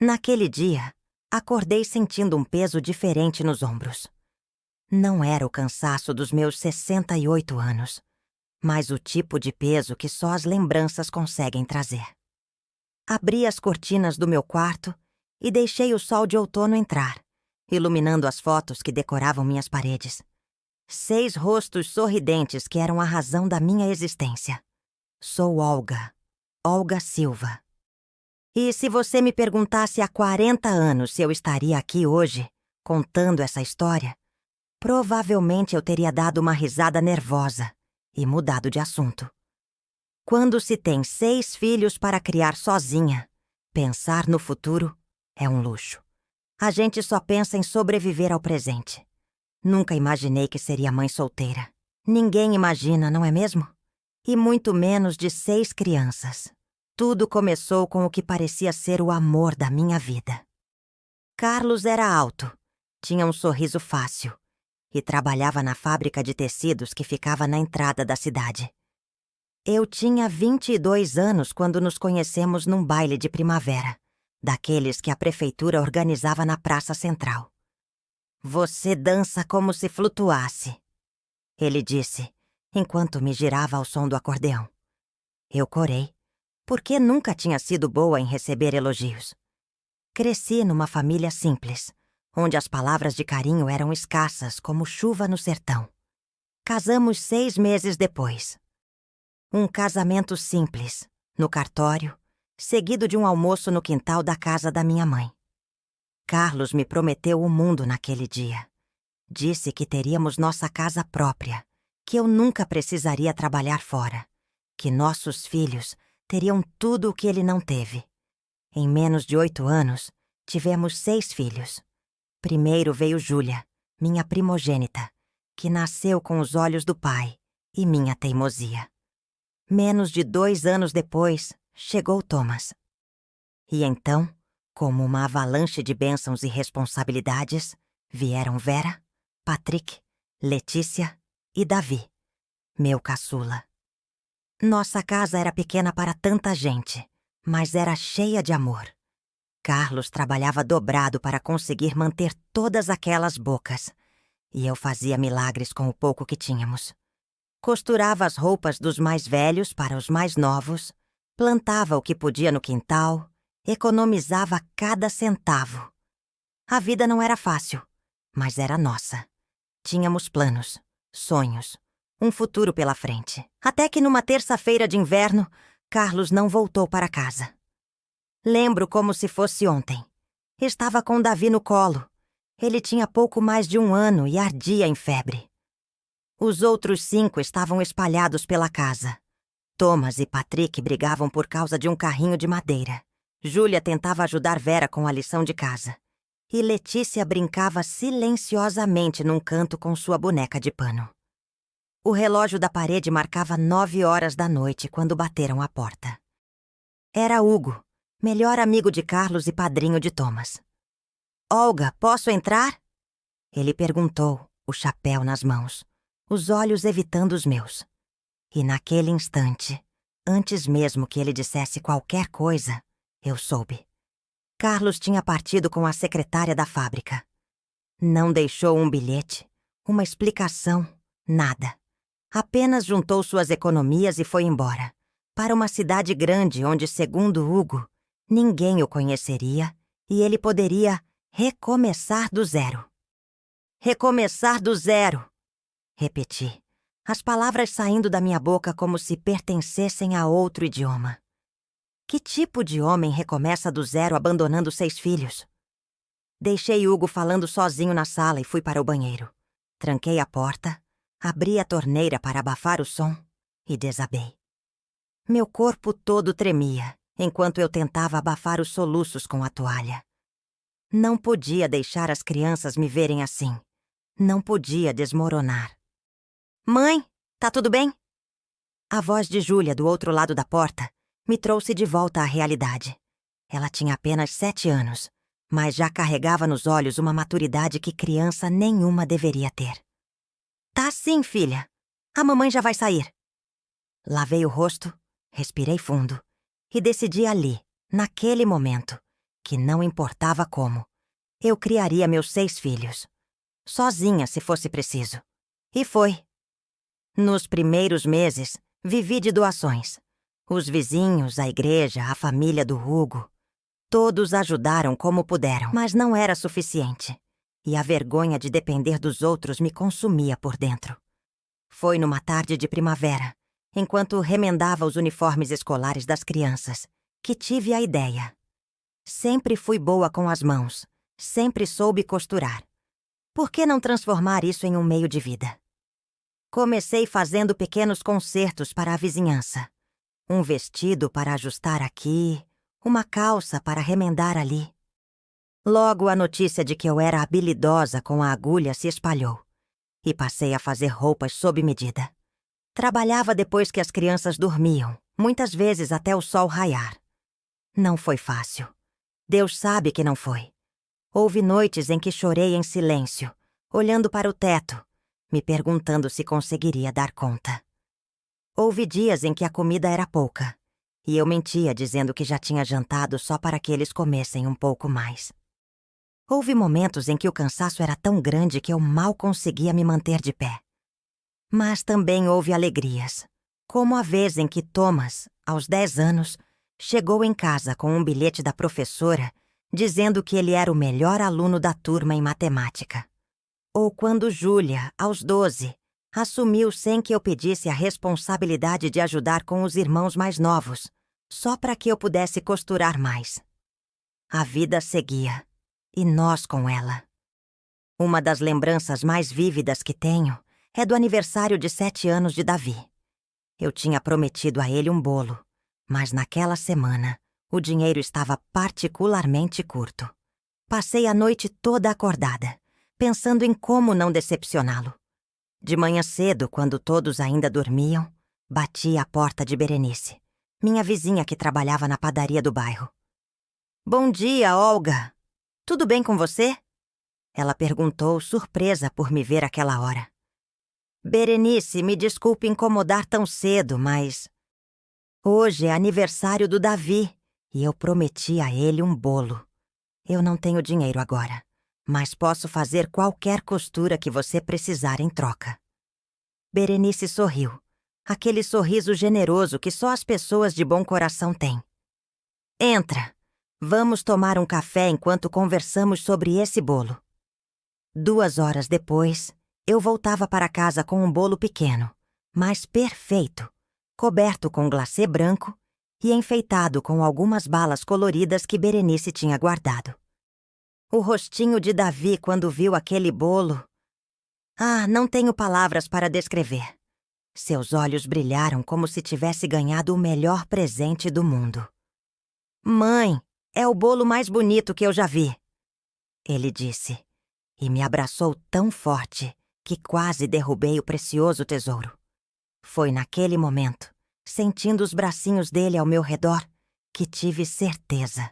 Naquele dia, acordei sentindo um peso diferente nos ombros. Não era o cansaço dos meus 68 anos, mas o tipo de peso que só as lembranças conseguem trazer. Abri as cortinas do meu quarto e deixei o sol de outono entrar, iluminando as fotos que decoravam minhas paredes. 6 rostos sorridentes que eram a razão da minha existência. Sou Olga, Olga Silva. E se você me perguntasse há 40 anos se eu estaria aqui hoje, contando essa história, provavelmente eu teria dado uma risada nervosa e mudado de assunto. Quando se tem 6 filhos para criar sozinha, pensar no futuro é um luxo. A gente só pensa em sobreviver ao presente. Nunca imaginei que seria mãe solteira. Ninguém imagina, não é mesmo? E muito menos de 6 crianças. Tudo começou com o que parecia ser o amor da minha vida. Carlos era alto, tinha um sorriso fácil e trabalhava na fábrica de tecidos que ficava na entrada da cidade. Eu tinha 22 anos quando nos conhecemos num baile de primavera, daqueles que a prefeitura organizava na Praça Central. "Você dança como se flutuasse", ele disse, enquanto me girava ao som do acordeão. Eu corei, porque nunca tinha sido boa em receber elogios. Cresci numa família simples, onde as palavras de carinho eram escassas como chuva no sertão. Casamos 6 meses depois. Um casamento simples, no cartório, seguido de um almoço no quintal da casa da minha mãe. Carlos me prometeu o mundo naquele dia. Disse que teríamos nossa casa própria, que eu nunca precisaria trabalhar fora, que nossos filhos teriam tudo o que ele não teve. Em menos de 8 anos, tivemos 6 filhos. Primeiro veio Júlia, minha primogênita, que nasceu com os olhos do pai e minha teimosia. Menos de 2 anos depois, chegou Thomas. E então, como uma avalanche de bênçãos e responsabilidades, vieram Vera, Patrick, Letícia e Davi, meu caçula. Nossa casa era pequena para tanta gente, mas era cheia de amor. Carlos trabalhava dobrado para conseguir manter todas aquelas bocas, e eu fazia milagres com o pouco que tínhamos. Costurava as roupas dos mais velhos para os mais novos, plantava o que podia no quintal, economizava cada centavo. A vida não era fácil, mas era nossa. Tínhamos planos, sonhos, um futuro pela frente. Até que numa terça-feira de inverno, Carlos não voltou para casa. Lembro como se fosse ontem. Estava com Davi no colo. Ele tinha pouco mais de 1 ano e ardia em febre. Os outros 5 estavam espalhados pela casa. Thomas e Patrick brigavam por causa de um carrinho de madeira. Júlia tentava ajudar Vera com a lição de casa. E Letícia brincava silenciosamente num canto com sua boneca de pano. O relógio da parede marcava 9 horas da noite quando bateram à porta. Era Hugo, melhor amigo de Carlos e padrinho de Thomas. "Olga, posso entrar?" Ele perguntou, o chapéu nas mãos, os olhos evitando os meus. E naquele instante, antes mesmo que ele dissesse qualquer coisa, eu soube. Carlos tinha partido com a secretária da fábrica. Não deixou um bilhete, uma explicação, nada. Apenas juntou suas economias e foi embora, para uma cidade grande onde, segundo Hugo, ninguém o conheceria e ele poderia recomeçar do zero. Recomeçar do zero, repeti, as palavras saindo da minha boca como se pertencessem a outro idioma. Que tipo de homem recomeça do zero abandonando 6 filhos? Deixei Hugo falando sozinho na sala e fui para o banheiro. Tranquei a porta, abri a torneira para abafar o som e desabei. Meu corpo todo tremia, enquanto eu tentava abafar os soluços com a toalha. Não podia deixar as crianças me verem assim. Não podia desmoronar. "Mãe, tá tudo bem?" A voz de Júlia do outro lado da porta me trouxe de volta à realidade. Ela tinha apenas 7 anos, mas já carregava nos olhos uma maturidade que criança nenhuma deveria ter. "Tá sim, filha. A mamãe já vai sair." Lavei o rosto, respirei fundo e decidi ali, naquele momento, que não importava como, eu criaria meus 6 filhos. Sozinha, se fosse preciso. E foi. Nos primeiros meses, vivi de doações. Os vizinhos, a igreja, a família do Hugo, todos ajudaram como puderam, mas não era suficiente. E a vergonha de depender dos outros me consumia por dentro. Foi numa tarde de primavera, enquanto remendava os uniformes escolares das crianças, que tive a ideia. Sempre fui boa com as mãos, sempre soube costurar. Por que não transformar isso em um meio de vida? Comecei fazendo pequenos concertos para a vizinhança. Um vestido para ajustar aqui, uma calça para remendar ali. Logo a notícia de que eu era habilidosa com a agulha se espalhou, e passei a fazer roupas sob medida. Trabalhava depois que as crianças dormiam, muitas vezes até o sol raiar. Não foi fácil. Deus sabe que não foi. Houve noites em que chorei em silêncio, olhando para o teto, me perguntando se conseguiria dar conta. Houve dias em que a comida era pouca, e eu mentia dizendo que já tinha jantado só para que eles comessem um pouco mais. Houve momentos em que o cansaço era tão grande que eu mal conseguia me manter de pé. Mas também houve alegrias, como a vez em que Thomas, aos 10 anos, chegou em casa com um bilhete da professora dizendo que ele era o melhor aluno da turma em matemática. Ou quando Júlia, aos 12, assumiu sem que eu pedisse a responsabilidade de ajudar com os irmãos mais novos, só para que eu pudesse costurar mais. A vida seguia, e nós com ela. Uma das lembranças mais vívidas que tenho é do aniversário de 7 anos de Davi. Eu tinha prometido a ele um bolo, mas naquela semana o dinheiro estava particularmente curto. Passei a noite toda acordada, pensando em como não decepcioná-lo. De manhã cedo, quando todos ainda dormiam, bati à porta de Berenice, minha vizinha que trabalhava na padaria do bairro. "Bom dia, Olga. Tudo bem com você?" Ela perguntou, surpresa por me ver àquela hora. "Berenice, me desculpe incomodar tão cedo, mas hoje é aniversário do Davi e eu prometi a ele um bolo. Eu não tenho dinheiro agora, mas posso fazer qualquer costura que você precisar em troca." Berenice sorriu, aquele sorriso generoso que só as pessoas de bom coração têm. "Entra. Vamos tomar um café enquanto conversamos sobre esse bolo." 2 horas depois, eu voltava para casa com um bolo pequeno, mas perfeito, coberto com glacê branco e enfeitado com algumas balas coloridas que Berenice tinha guardado. O rostinho de Davi quando viu aquele bolo... não tenho palavras para descrever. Seus olhos brilharam como se tivesse ganhado o melhor presente do mundo. "Mãe, é o bolo mais bonito que eu já vi", ele disse, e me abraçou tão forte que quase derrubei o precioso tesouro. Foi naquele momento, sentindo os bracinhos dele ao meu redor, que tive certeza.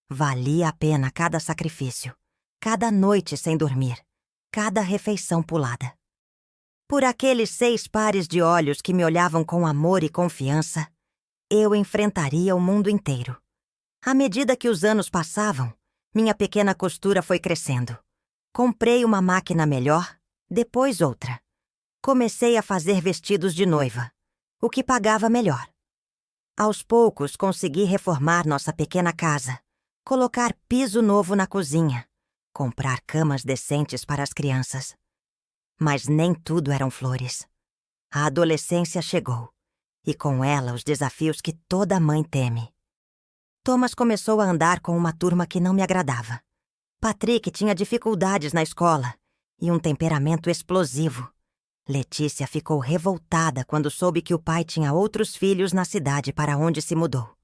Valia a pena cada sacrifício, cada noite sem dormir, cada refeição pulada. Por aqueles 6 pares de olhos que me olhavam com amor e confiança, eu enfrentaria o mundo inteiro. À medida que os anos passavam, minha pequena costura foi crescendo. Comprei uma máquina melhor, depois outra. Comecei a fazer vestidos de noiva, o que pagava melhor. Aos poucos consegui reformar nossa pequena casa, colocar piso novo na cozinha, comprar camas decentes para as crianças. Mas nem tudo eram flores. A adolescência chegou, e com ela os desafios que toda mãe teme. Thomas começou a andar com uma turma que não me agradava. Patrick tinha dificuldades na escola e um temperamento explosivo. Letícia ficou revoltada quando soube que o pai tinha outros filhos na cidade para onde se mudou.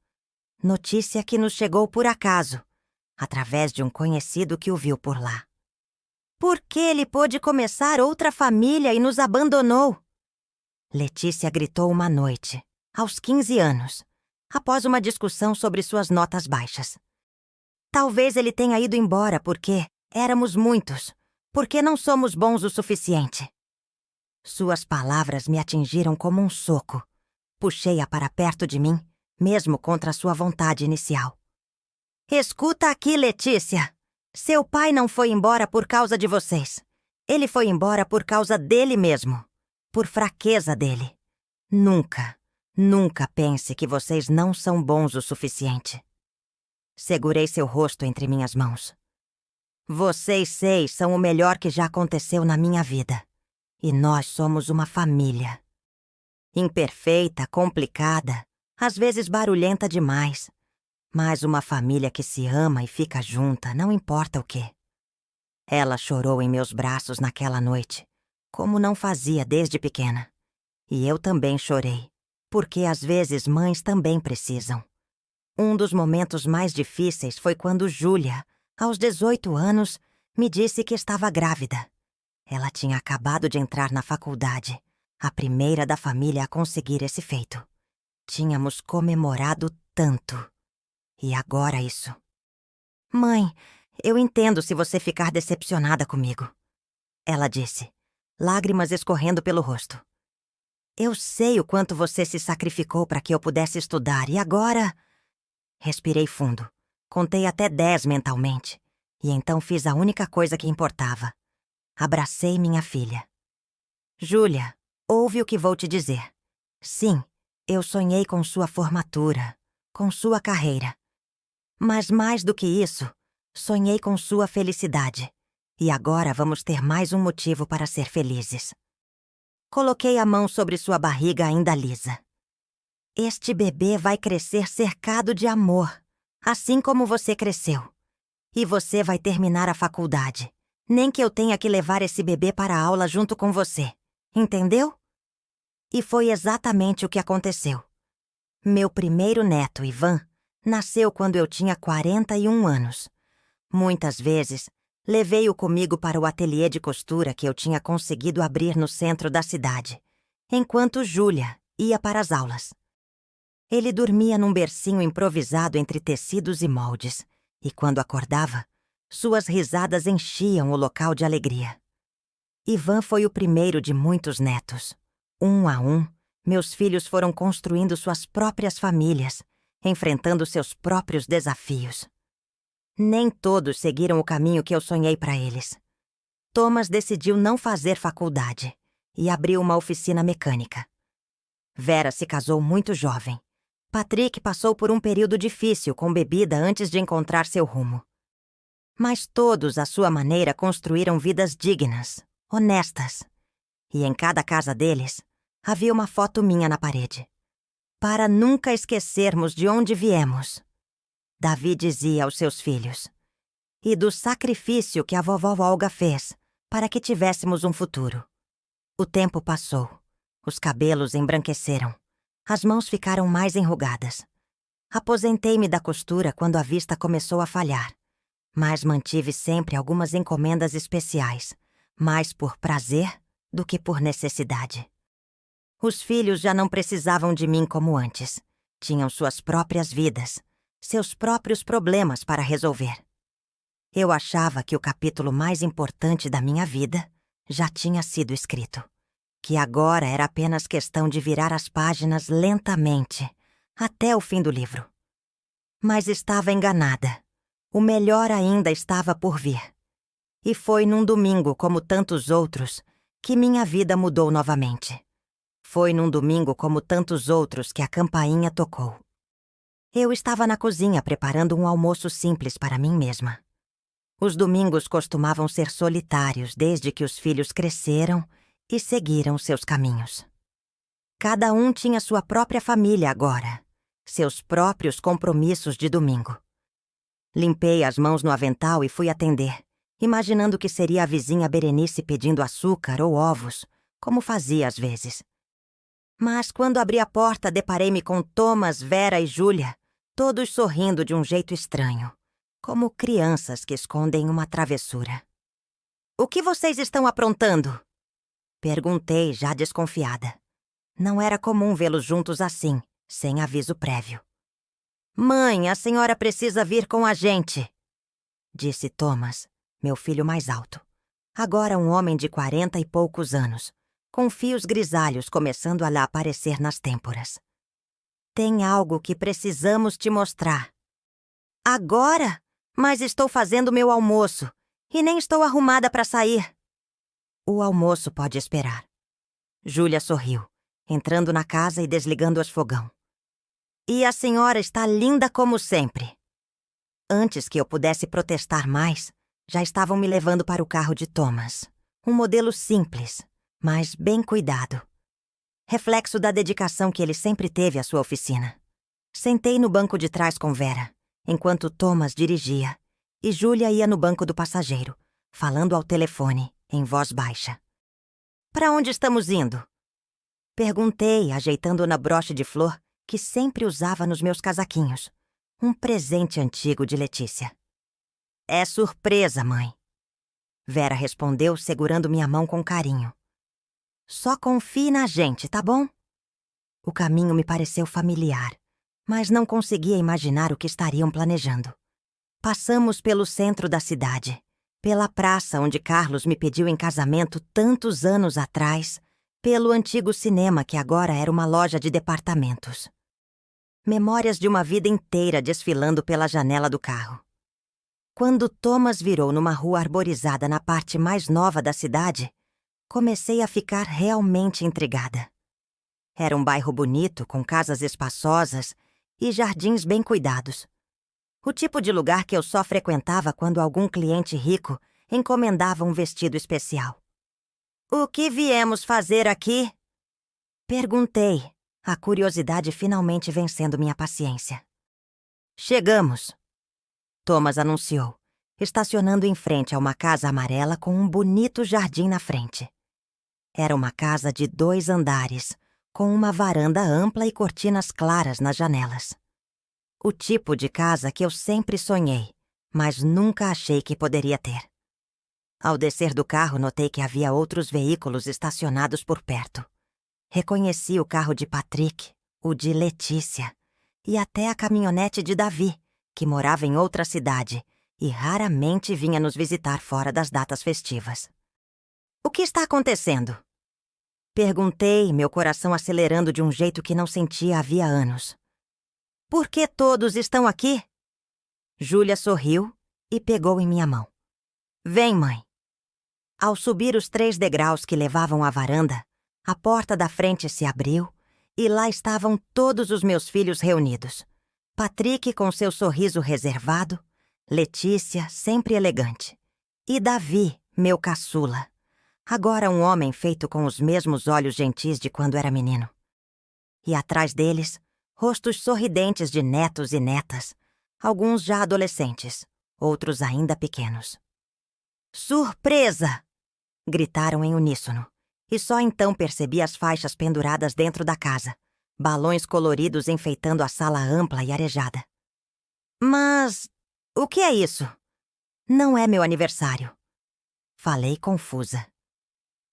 Notícia que nos chegou por acaso, através de um conhecido que o viu por lá. "Por que ele pôde começar outra família e nos abandonou?" Letícia gritou uma noite, aos 15 anos, após uma discussão sobre suas notas baixas. "Talvez ele tenha ido embora porque éramos muitos, porque não somos bons o suficiente." Suas palavras me atingiram como um soco. Puxei-a para perto de mim, mesmo contra sua vontade inicial. Escuta aqui, Letícia. Seu pai não foi embora por causa de vocês. Ele foi embora por causa dele mesmo. Por fraqueza dele. Nunca, nunca pense que vocês não são bons o suficiente. Segurei seu rosto entre minhas mãos. Vocês 6 são o melhor que já aconteceu na minha vida. E nós somos uma família. Imperfeita, complicada, às vezes barulhenta demais. Mas uma família que se ama e fica junta, não importa o quê. Ela chorou em meus braços naquela noite, como não fazia desde pequena. E eu também chorei, porque às vezes mães também precisam. Um dos momentos mais difíceis foi quando Júlia, aos 18 anos, me disse que estava grávida. Ela tinha acabado de entrar na faculdade, a primeira da família a conseguir esse feito. Tínhamos comemorado tanto. E agora isso. Mãe, eu entendo se você ficar decepcionada comigo. Ela disse, lágrimas escorrendo pelo rosto. Eu sei o quanto você se sacrificou para que eu pudesse estudar e agora... Respirei fundo. Contei até 10 mentalmente. E então fiz a única coisa que importava. Abracei minha filha. Júlia, ouve o que vou te dizer. Sim, eu sonhei com sua formatura, com sua carreira. Mas mais do que isso, sonhei com sua felicidade. E agora vamos ter mais um motivo para ser felizes. Coloquei a mão sobre sua barriga ainda lisa. Este bebê vai crescer cercado de amor, assim como você cresceu. E você vai terminar a faculdade. Nem que eu tenha que levar esse bebê para a aula junto com você. Entendeu? E foi exatamente o que aconteceu. Meu primeiro neto, Ivan, nasceu quando eu tinha 41 anos. Muitas vezes, levei-o comigo para o ateliê de costura que eu tinha conseguido abrir no centro da cidade, enquanto Júlia ia para as aulas. Ele dormia num bercinho improvisado entre tecidos e moldes, e quando acordava, suas risadas enchiam o local de alegria. Ivan foi o primeiro de muitos netos. Um a um, meus filhos foram construindo suas próprias famílias, enfrentando seus próprios desafios. Nem todos seguiram o caminho que eu sonhei para eles. Thomas decidiu não fazer faculdade e abriu uma oficina mecânica. Vera se casou muito jovem. Patrick passou por um período difícil com bebida antes de encontrar seu rumo. Mas todos, à sua maneira, construíram vidas dignas, honestas. E em cada casa deles, havia uma foto minha na parede. Para nunca esquecermos de onde viemos, Davi dizia aos seus filhos, e do sacrifício que a vovó Olga fez para que tivéssemos um futuro. O tempo passou, os cabelos embranqueceram, as mãos ficaram mais enrugadas. Aposentei-me da costura quando a vista começou a falhar. Mas mantive sempre algumas encomendas especiais, mais por prazer do que por necessidade. Os filhos já não precisavam de mim como antes. Tinham suas próprias vidas, seus próprios problemas para resolver. Eu achava que o capítulo mais importante da minha vida já tinha sido escrito, que agora era apenas questão de virar as páginas lentamente, até o fim do livro. Mas estava enganada. O melhor ainda estava por vir. E foi num domingo, como tantos outros, que minha vida mudou novamente. Foi num domingo, como tantos outros, que a campainha tocou. Eu estava na cozinha preparando um almoço simples para mim mesma. Os domingos costumavam ser solitários desde que os filhos cresceram e seguiram seus caminhos. Cada um tinha sua própria família agora, seus próprios compromissos de domingo. Limpei as mãos no avental e fui atender, imaginando que seria a vizinha Berenice pedindo açúcar ou ovos, como fazia às vezes. Mas quando abri a porta, deparei-me com Thomas, Vera e Júlia, todos sorrindo de um jeito estranho, como crianças que escondem uma travessura. "O que vocês estão aprontando?" Perguntei, já desconfiada. Não era comum vê-los juntos assim, sem aviso prévio. "Mãe, a senhora precisa vir com a gente", disse Thomas, meu filho mais alto. Agora um homem de 40 e poucos anos, com fios grisalhos começando a lhe aparecer nas têmporas. "Tem algo que precisamos te mostrar." Agora? Mas estou fazendo meu almoço e nem estou arrumada para sair. O almoço pode esperar. Júlia sorriu, entrando na casa e desligando o fogão. E a senhora está linda como sempre. Antes que eu pudesse protestar mais, já estavam me levando para o carro de Thomas. Um modelo simples, mas bem cuidado. Reflexo da dedicação que ele sempre teve à sua oficina. Sentei no banco de trás com Vera, enquanto Thomas dirigia, e Júlia ia no banco do passageiro, falando ao telefone, em voz baixa. Para onde estamos indo? Perguntei, ajeitando na broche de flor que sempre usava nos meus casaquinhos. Um presente antigo de Letícia. É surpresa, mãe. Vera respondeu, segurando minha mão com carinho. Só confie na gente, tá bom? O caminho me pareceu familiar, mas não conseguia imaginar o que estariam planejando. Passamos pelo centro da cidade, pela praça onde Carlos me pediu em casamento tantos anos atrás, pelo antigo cinema que agora era uma loja de departamentos. Memórias de uma vida inteira desfilando pela janela do carro. Quando Thomas virou numa rua arborizada na parte mais nova da cidade, comecei a ficar realmente intrigada. Era um bairro bonito, com casas espaçosas e jardins bem cuidados. O tipo de lugar que eu só frequentava quando algum cliente rico encomendava um vestido especial. O que viemos fazer aqui? Perguntei, a curiosidade finalmente vencendo minha paciência. Chegamos, Thomas anunciou, estacionando em frente a uma casa amarela com um bonito jardim na frente. Era uma casa de 2 andares, com uma varanda ampla e cortinas claras nas janelas. O tipo de casa que eu sempre sonhei, mas nunca achei que poderia ter. Ao descer do carro, notei que havia outros veículos estacionados por perto. Reconheci o carro de Patrick, o de Letícia, e até a caminhonete de Davi, que morava em outra cidade e raramente vinha nos visitar fora das datas festivas. O que está acontecendo? Perguntei, meu coração acelerando de um jeito que não sentia havia anos. Por que todos estão aqui? Júlia sorriu e pegou em minha mão. Vem, mãe. Ao subir os 3 degraus que levavam à varanda, a porta da frente se abriu e lá estavam todos os meus filhos reunidos. Patrick com seu sorriso reservado, Letícia sempre elegante, e Davi, meu caçula. Agora um homem feito com os mesmos olhos gentis de quando era menino. E atrás deles, rostos sorridentes de netos e netas, alguns já adolescentes, outros ainda pequenos. Surpresa! Gritaram em uníssono, e só então percebi as faixas penduradas dentro da casa, balões coloridos enfeitando a sala ampla e arejada. Mas o que é isso? Não é meu aniversário. Falei confusa.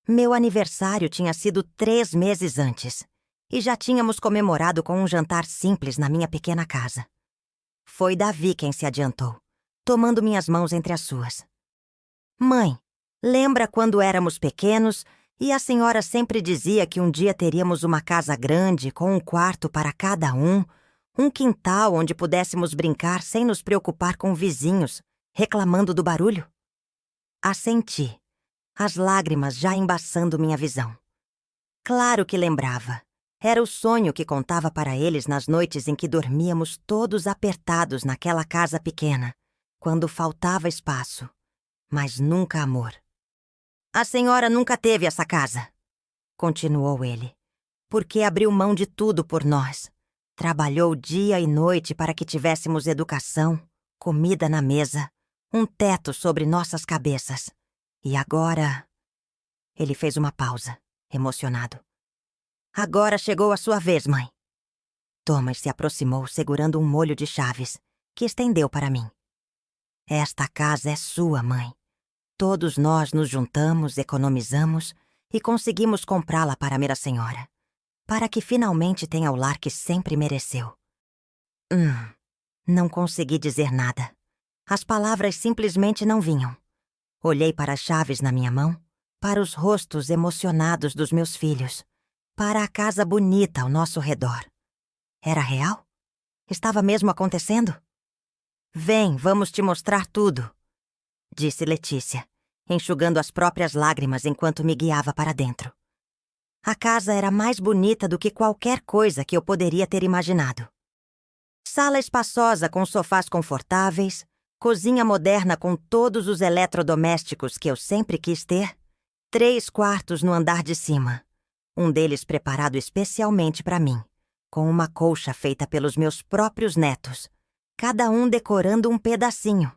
Meu aniversário tinha sido 3 meses antes, e já tínhamos comemorado com um jantar simples na minha pequena casa. Foi Davi quem se adiantou, tomando minhas mãos entre as suas. Mãe, lembra quando éramos pequenos e a senhora sempre dizia que um dia teríamos uma casa grande com um quarto para cada um quintal onde pudéssemos brincar sem nos preocupar com vizinhos, reclamando do barulho? Assenti, as lágrimas já embaçando minha visão. Claro que lembrava. Era o sonho que contava para eles nas noites em que dormíamos todos apertados naquela casa pequena, quando faltava espaço, mas nunca amor. A senhora nunca teve essa casa, continuou ele, porque abriu mão de tudo por nós. Trabalhou dia e noite para que tivéssemos educação, comida na mesa, um teto sobre nossas cabeças. E agora... Ele fez uma pausa, emocionado. Agora chegou a sua vez, mãe. Thomas se aproximou segurando um molho de chaves, que estendeu para mim. Esta casa é sua, mãe. Todos nós nos juntamos, economizamos e conseguimos comprá-la para a Mira Senhora, para que finalmente tenha o lar que sempre mereceu. Não consegui dizer nada. As palavras simplesmente não vinham. Olhei para as chaves na minha mão, para os rostos emocionados dos meus filhos, para a casa bonita ao nosso redor. Era real? Estava mesmo acontecendo? Vem, vamos te mostrar tudo, disse Letícia, enxugando as próprias lágrimas enquanto me guiava para dentro. A casa era mais bonita do que qualquer coisa que eu poderia ter imaginado. Sala espaçosa com sofás confortáveis, cozinha moderna com todos os eletrodomésticos que eu sempre quis ter, 3 quartos no andar de cima, um deles preparado especialmente para mim, com uma colcha feita pelos meus próprios netos, cada um decorando um pedacinho.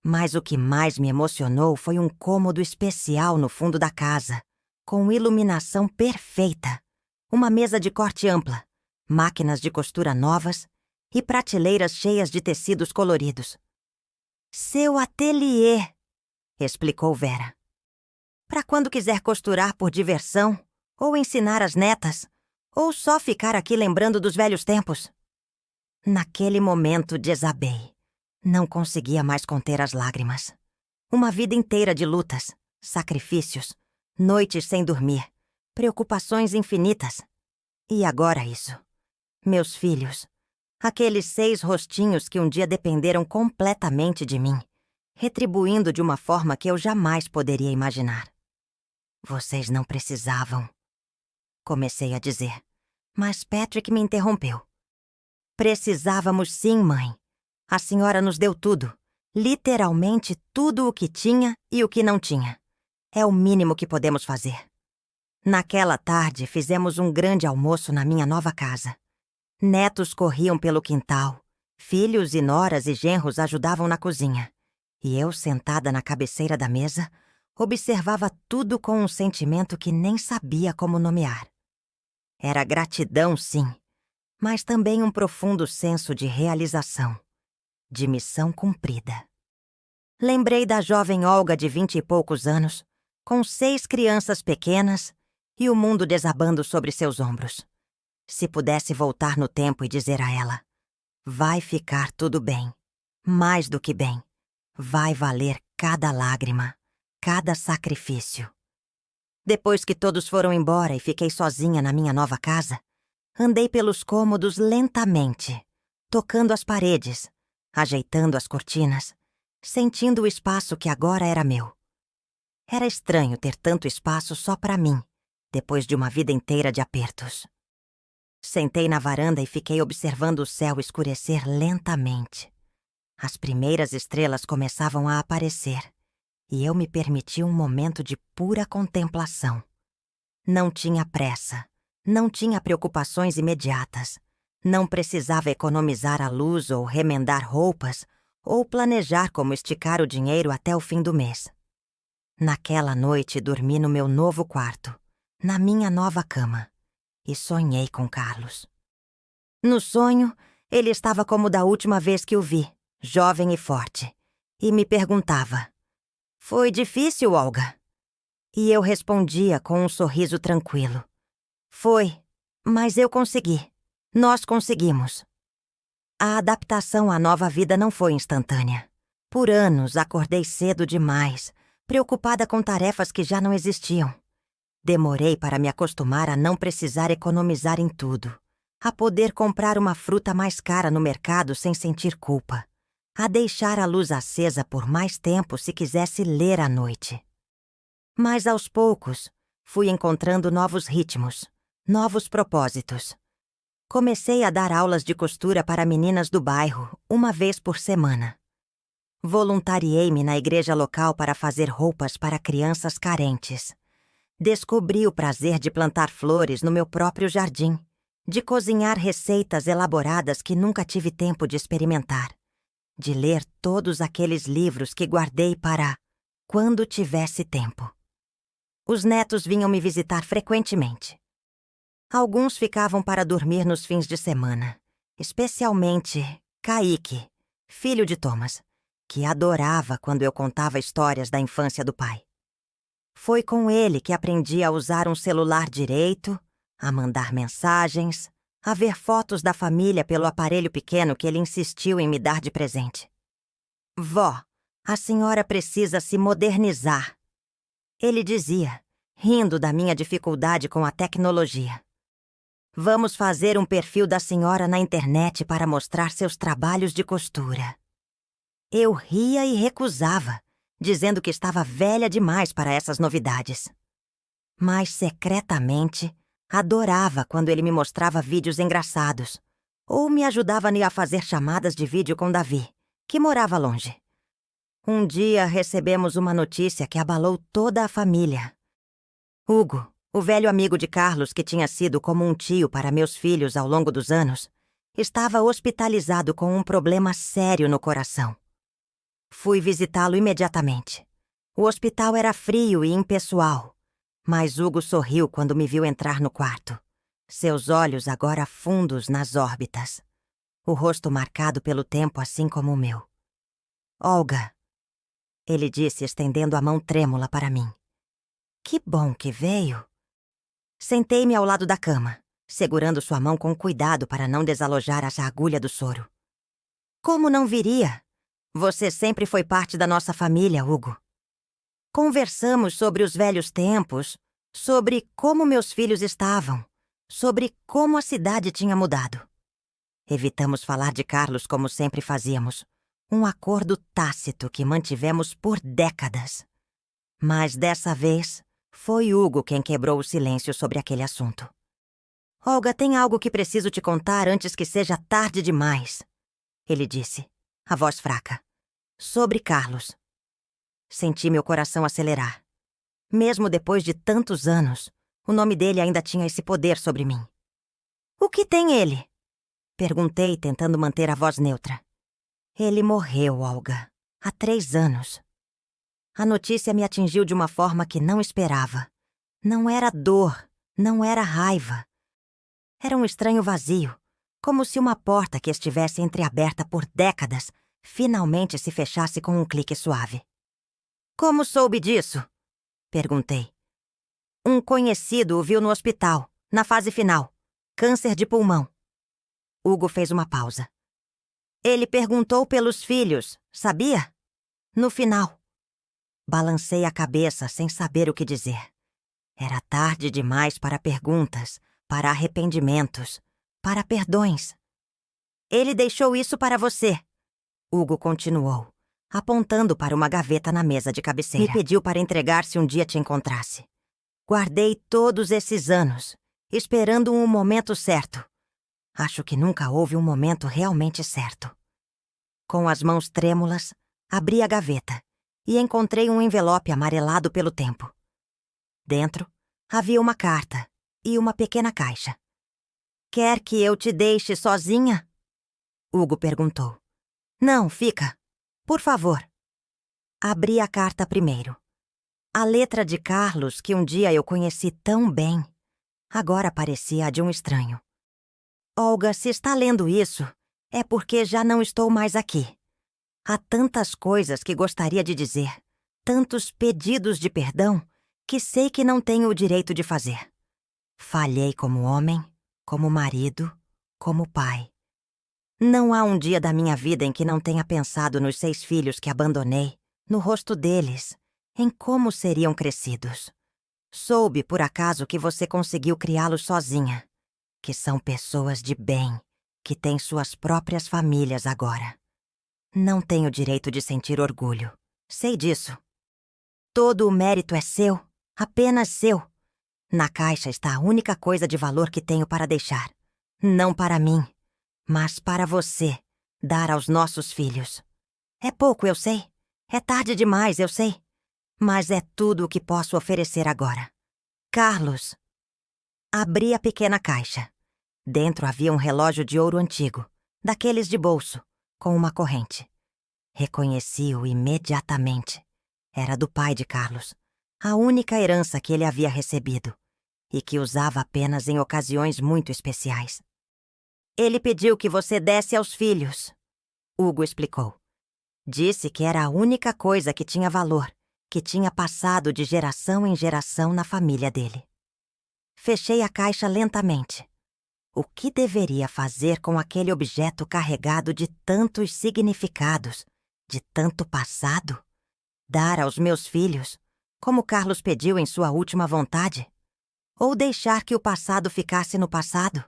Mas o que mais me emocionou foi um cômodo especial no fundo da casa, com iluminação perfeita, uma mesa de corte ampla, máquinas de costura novas e prateleiras cheias de tecidos coloridos. Seu ateliê, explicou Vera. Para quando quiser costurar por diversão, ou ensinar as netas, ou só ficar aqui lembrando dos velhos tempos. Naquele momento desabei. Não conseguia mais conter as lágrimas. Uma vida inteira de lutas, sacrifícios, noites sem dormir, preocupações infinitas. E agora isso. Meus filhos, aqueles 6 rostinhos que um dia dependeram completamente de mim, retribuindo de uma forma que eu jamais poderia imaginar. Vocês não precisavam, comecei a dizer, mas Patrick me interrompeu. Precisávamos sim, mãe. A senhora nos deu tudo, literalmente tudo o que tinha e o que não tinha. É o mínimo que podemos fazer. Naquela tarde, fizemos um grande almoço na minha nova casa. Netos corriam pelo quintal, filhos e noras e genros ajudavam na cozinha. E eu, sentada na cabeceira da mesa, observava tudo com um sentimento que nem sabia como nomear. Era gratidão, sim, mas também um profundo senso de realização, de missão cumprida. Lembrei da jovem Olga de 20 e poucos anos, com 6 crianças pequenas e o mundo desabando sobre seus ombros. Se pudesse voltar no tempo e dizer a ela, vai ficar tudo bem, mais do que bem, vai valer cada lágrima, cada sacrifício. Depois que todos foram embora e fiquei sozinha na minha nova casa, andei pelos cômodos lentamente, tocando as paredes, ajeitando as cortinas, sentindo o espaço que agora era meu. Era estranho ter tanto espaço só para mim, depois de uma vida inteira de apertos. Sentei na varanda e fiquei observando o céu escurecer lentamente. As primeiras estrelas começavam a aparecer, e eu me permiti um momento de pura contemplação. Não tinha pressa, não tinha preocupações imediatas, não precisava economizar a luz ou remendar roupas, ou planejar como esticar o dinheiro até o fim do mês. Naquela noite dormi no meu novo quarto, na minha nova cama, e sonhei com Carlos. No sonho, ele estava como da última vez que o vi, jovem e forte, e me perguntava, foi difícil, Olga? E eu respondia com um sorriso tranquilo. Foi, mas eu consegui. Nós conseguimos. A adaptação à nova vida não foi instantânea. Por anos, acordei cedo demais, preocupada com tarefas que já não existiam. Demorei para me acostumar a não precisar economizar em tudo, a poder comprar uma fruta mais cara no mercado sem sentir culpa, a deixar a luz acesa por mais tempo se quisesse ler à noite. Mas aos poucos, fui encontrando novos ritmos, novos propósitos. Comecei a dar aulas de costura para meninas do bairro, uma vez por semana. Voluntariei-me na igreja local para fazer roupas para crianças carentes. Descobri o prazer de plantar flores no meu próprio jardim, de cozinhar receitas elaboradas que nunca tive tempo de experimentar, de ler todos aqueles livros que guardei para quando tivesse tempo. Os netos vinham me visitar frequentemente. Alguns ficavam para dormir nos fins de semana, especialmente Kaique, filho de Thomas, que adorava quando eu contava histórias da infância do pai. Foi com ele que aprendi a usar um celular direito, a mandar mensagens, a ver fotos da família pelo aparelho pequeno que ele insistiu em me dar de presente. Vó, a senhora precisa se modernizar, ele dizia, rindo da minha dificuldade com a tecnologia. Vamos fazer um perfil da senhora na internet para mostrar seus trabalhos de costura. Eu ria e recusava, dizendo que estava velha demais para essas novidades. Mas, secretamente, adorava quando ele me mostrava vídeos engraçados ou me ajudava a fazer chamadas de vídeo com Davi, que morava longe. Um dia recebemos uma notícia que abalou toda a família. Hugo, o velho amigo de Carlos que tinha sido como um tio para meus filhos ao longo dos anos, estava hospitalizado com um problema sério no coração. Fui visitá-lo imediatamente. O hospital era frio e impessoal, mas Hugo sorriu quando me viu entrar no quarto, seus olhos agora fundos nas órbitas, o rosto marcado pelo tempo assim como o meu. Olga, ele disse estendendo a mão trêmula para mim. Que bom que veio. Sentei-me ao lado da cama, segurando sua mão com cuidado para não desalojar a agulha do soro. Como não viria? Você sempre foi parte da nossa família, Hugo. Conversamos sobre os velhos tempos, sobre como meus filhos estavam, sobre como a cidade tinha mudado. Evitamos falar de Carlos como sempre fazíamos, um acordo tácito que mantivemos por décadas. Mas dessa vez, foi Hugo quem quebrou o silêncio sobre aquele assunto. Olga, tem algo que preciso te contar antes que seja tarde demais, ele disse, a voz fraca. Sobre Carlos. Senti meu coração acelerar. Mesmo depois de tantos anos, o nome dele ainda tinha esse poder sobre mim. O que tem ele? Perguntei, tentando manter a voz neutra. Ele morreu, Olga, há 3 anos. A notícia me atingiu de uma forma que não esperava. Não era dor, não era raiva. Era um estranho vazio, como se uma porta que estivesse entreaberta por décadas finalmente se fechasse com um clique suave. Como soube disso? Perguntei. Um conhecido o viu no hospital, na fase final. Câncer de pulmão. Hugo fez uma pausa. Ele perguntou pelos filhos, sabia? No final. Balancei a cabeça sem saber o que dizer. Era tarde demais para perguntas, para arrependimentos, para perdões. Ele deixou isso para você. Hugo continuou, apontando para uma gaveta na mesa de cabeceira. Me pediu para entregar se um dia te encontrasse. Guardei todos esses anos, esperando um momento certo. Acho que nunca houve um momento realmente certo. Com as mãos trêmulas, abri a gaveta e encontrei um envelope amarelado pelo tempo. Dentro, havia uma carta e uma pequena caixa. Quer que eu te deixe sozinha? Hugo perguntou. Não, fica. Por favor. Abri a carta primeiro. A letra de Carlos, que um dia eu conheci tão bem, agora parecia a de um estranho. Olga, se está lendo isso, é porque já não estou mais aqui. Há tantas coisas que gostaria de dizer, tantos pedidos de perdão, que sei que não tenho o direito de fazer. Falhei como homem, como marido, como pai. Não há um dia da minha vida em que não tenha pensado nos 6 filhos que abandonei, no rosto deles, em como seriam crescidos. Soube, por acaso, que você conseguiu criá-los sozinha, que são pessoas de bem, que têm suas próprias famílias agora. Não tenho direito de sentir orgulho. Sei disso. Todo o mérito é seu, apenas seu. Na caixa está a única coisa de valor que tenho para deixar. Não para mim, mas para você, dar aos nossos filhos. É pouco, eu sei. É tarde demais, eu sei. Mas é tudo o que posso oferecer agora. Carlos. Abri a pequena caixa. Dentro havia um relógio de ouro antigo, daqueles de bolso, com uma corrente. Reconheci-o imediatamente. Era do pai de Carlos, a única herança que ele havia recebido, e que usava apenas em ocasiões muito especiais. Ele pediu que você desse aos filhos, Hugo explicou. Disse que era a única coisa que tinha valor, que tinha passado de geração em geração na família dele. Fechei a caixa lentamente. O que deveria fazer com aquele objeto carregado de tantos significados, de tanto passado? Dar aos meus filhos, como Carlos pediu em sua última vontade? Ou deixar que o passado ficasse no passado?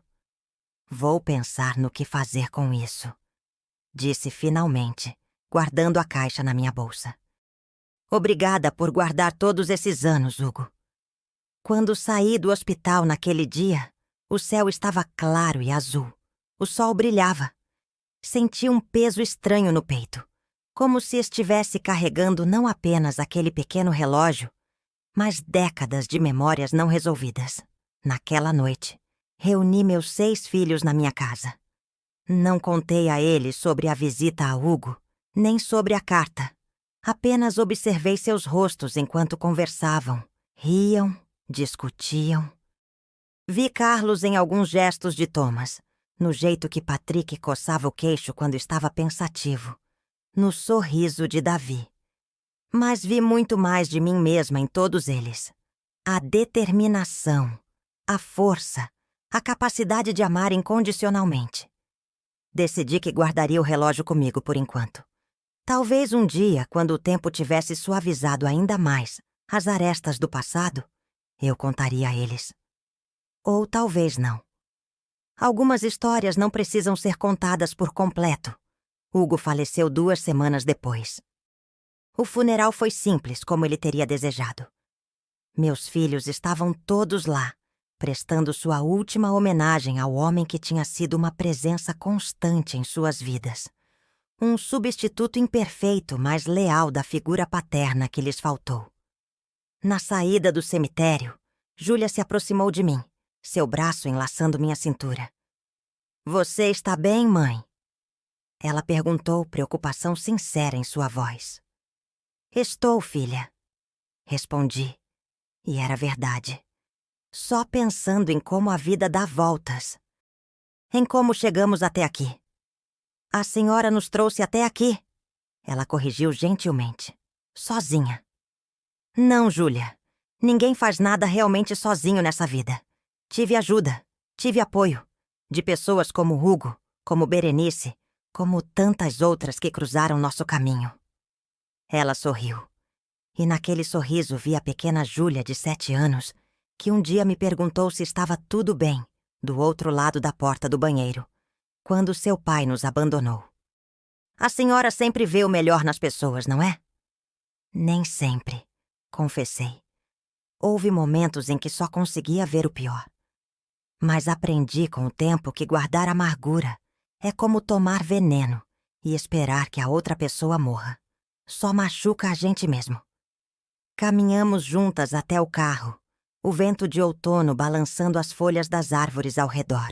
Vou pensar no que fazer com isso, disse finalmente, guardando a caixa na minha bolsa. Obrigada por guardar todos esses anos, Hugo. Quando saí do hospital naquele dia, o céu estava claro e azul. O sol brilhava. Senti um peso estranho no peito, como se estivesse carregando não apenas aquele pequeno relógio, mas décadas de memórias não resolvidas. Naquela noite, reuni meus 6 filhos na minha casa. Não contei a eles sobre a visita a Hugo, nem sobre a carta. Apenas observei seus rostos enquanto conversavam, riam, discutiam. Vi Carlos em alguns gestos de Thomas, no jeito que Patrick coçava o queixo quando estava pensativo, no sorriso de Davi. Mas vi muito mais de mim mesma em todos eles. A determinação, a força, a capacidade de amar incondicionalmente. Decidi que guardaria o relógio comigo por enquanto. Talvez um dia, quando o tempo tivesse suavizado ainda mais as arestas do passado, eu contaria a eles. Ou talvez não. Algumas histórias não precisam ser contadas por completo. Hugo faleceu 2 semanas depois. O funeral foi simples, como ele teria desejado. Meus filhos estavam todos lá, prestando sua última homenagem ao homem que tinha sido uma presença constante em suas vidas. Um substituto imperfeito, mas leal da figura paterna que lhes faltou. Na saída do cemitério, Júlia se aproximou de mim, seu braço enlaçando minha cintura. "Você está bem, mãe?" Ela perguntou, preocupação sincera em sua voz. "Estou, filha." Respondi. E era verdade. Só pensando em como a vida dá voltas. Em como chegamos até aqui. "A senhora nos trouxe até aqui." Ela corrigiu gentilmente. "Sozinha." "Não, Júlia. Ninguém faz nada realmente sozinho nessa vida. Tive ajuda, tive apoio. De pessoas como Hugo, como Berenice, como tantas outras que cruzaram nosso caminho." Ela sorriu. E naquele sorriso vi a pequena Júlia de 7 anos, que um dia me perguntou se estava tudo bem, do outro lado da porta do banheiro, quando seu pai nos abandonou. "A senhora sempre vê o melhor nas pessoas, não é?" "Nem sempre", confessei. Houve momentos em que só conseguia ver o pior. Mas aprendi com o tempo que guardar amargura é como tomar veneno e esperar que a outra pessoa morra. Só machuca a gente mesmo. Caminhamos juntas até o carro, o vento de outono balançando as folhas das árvores ao redor.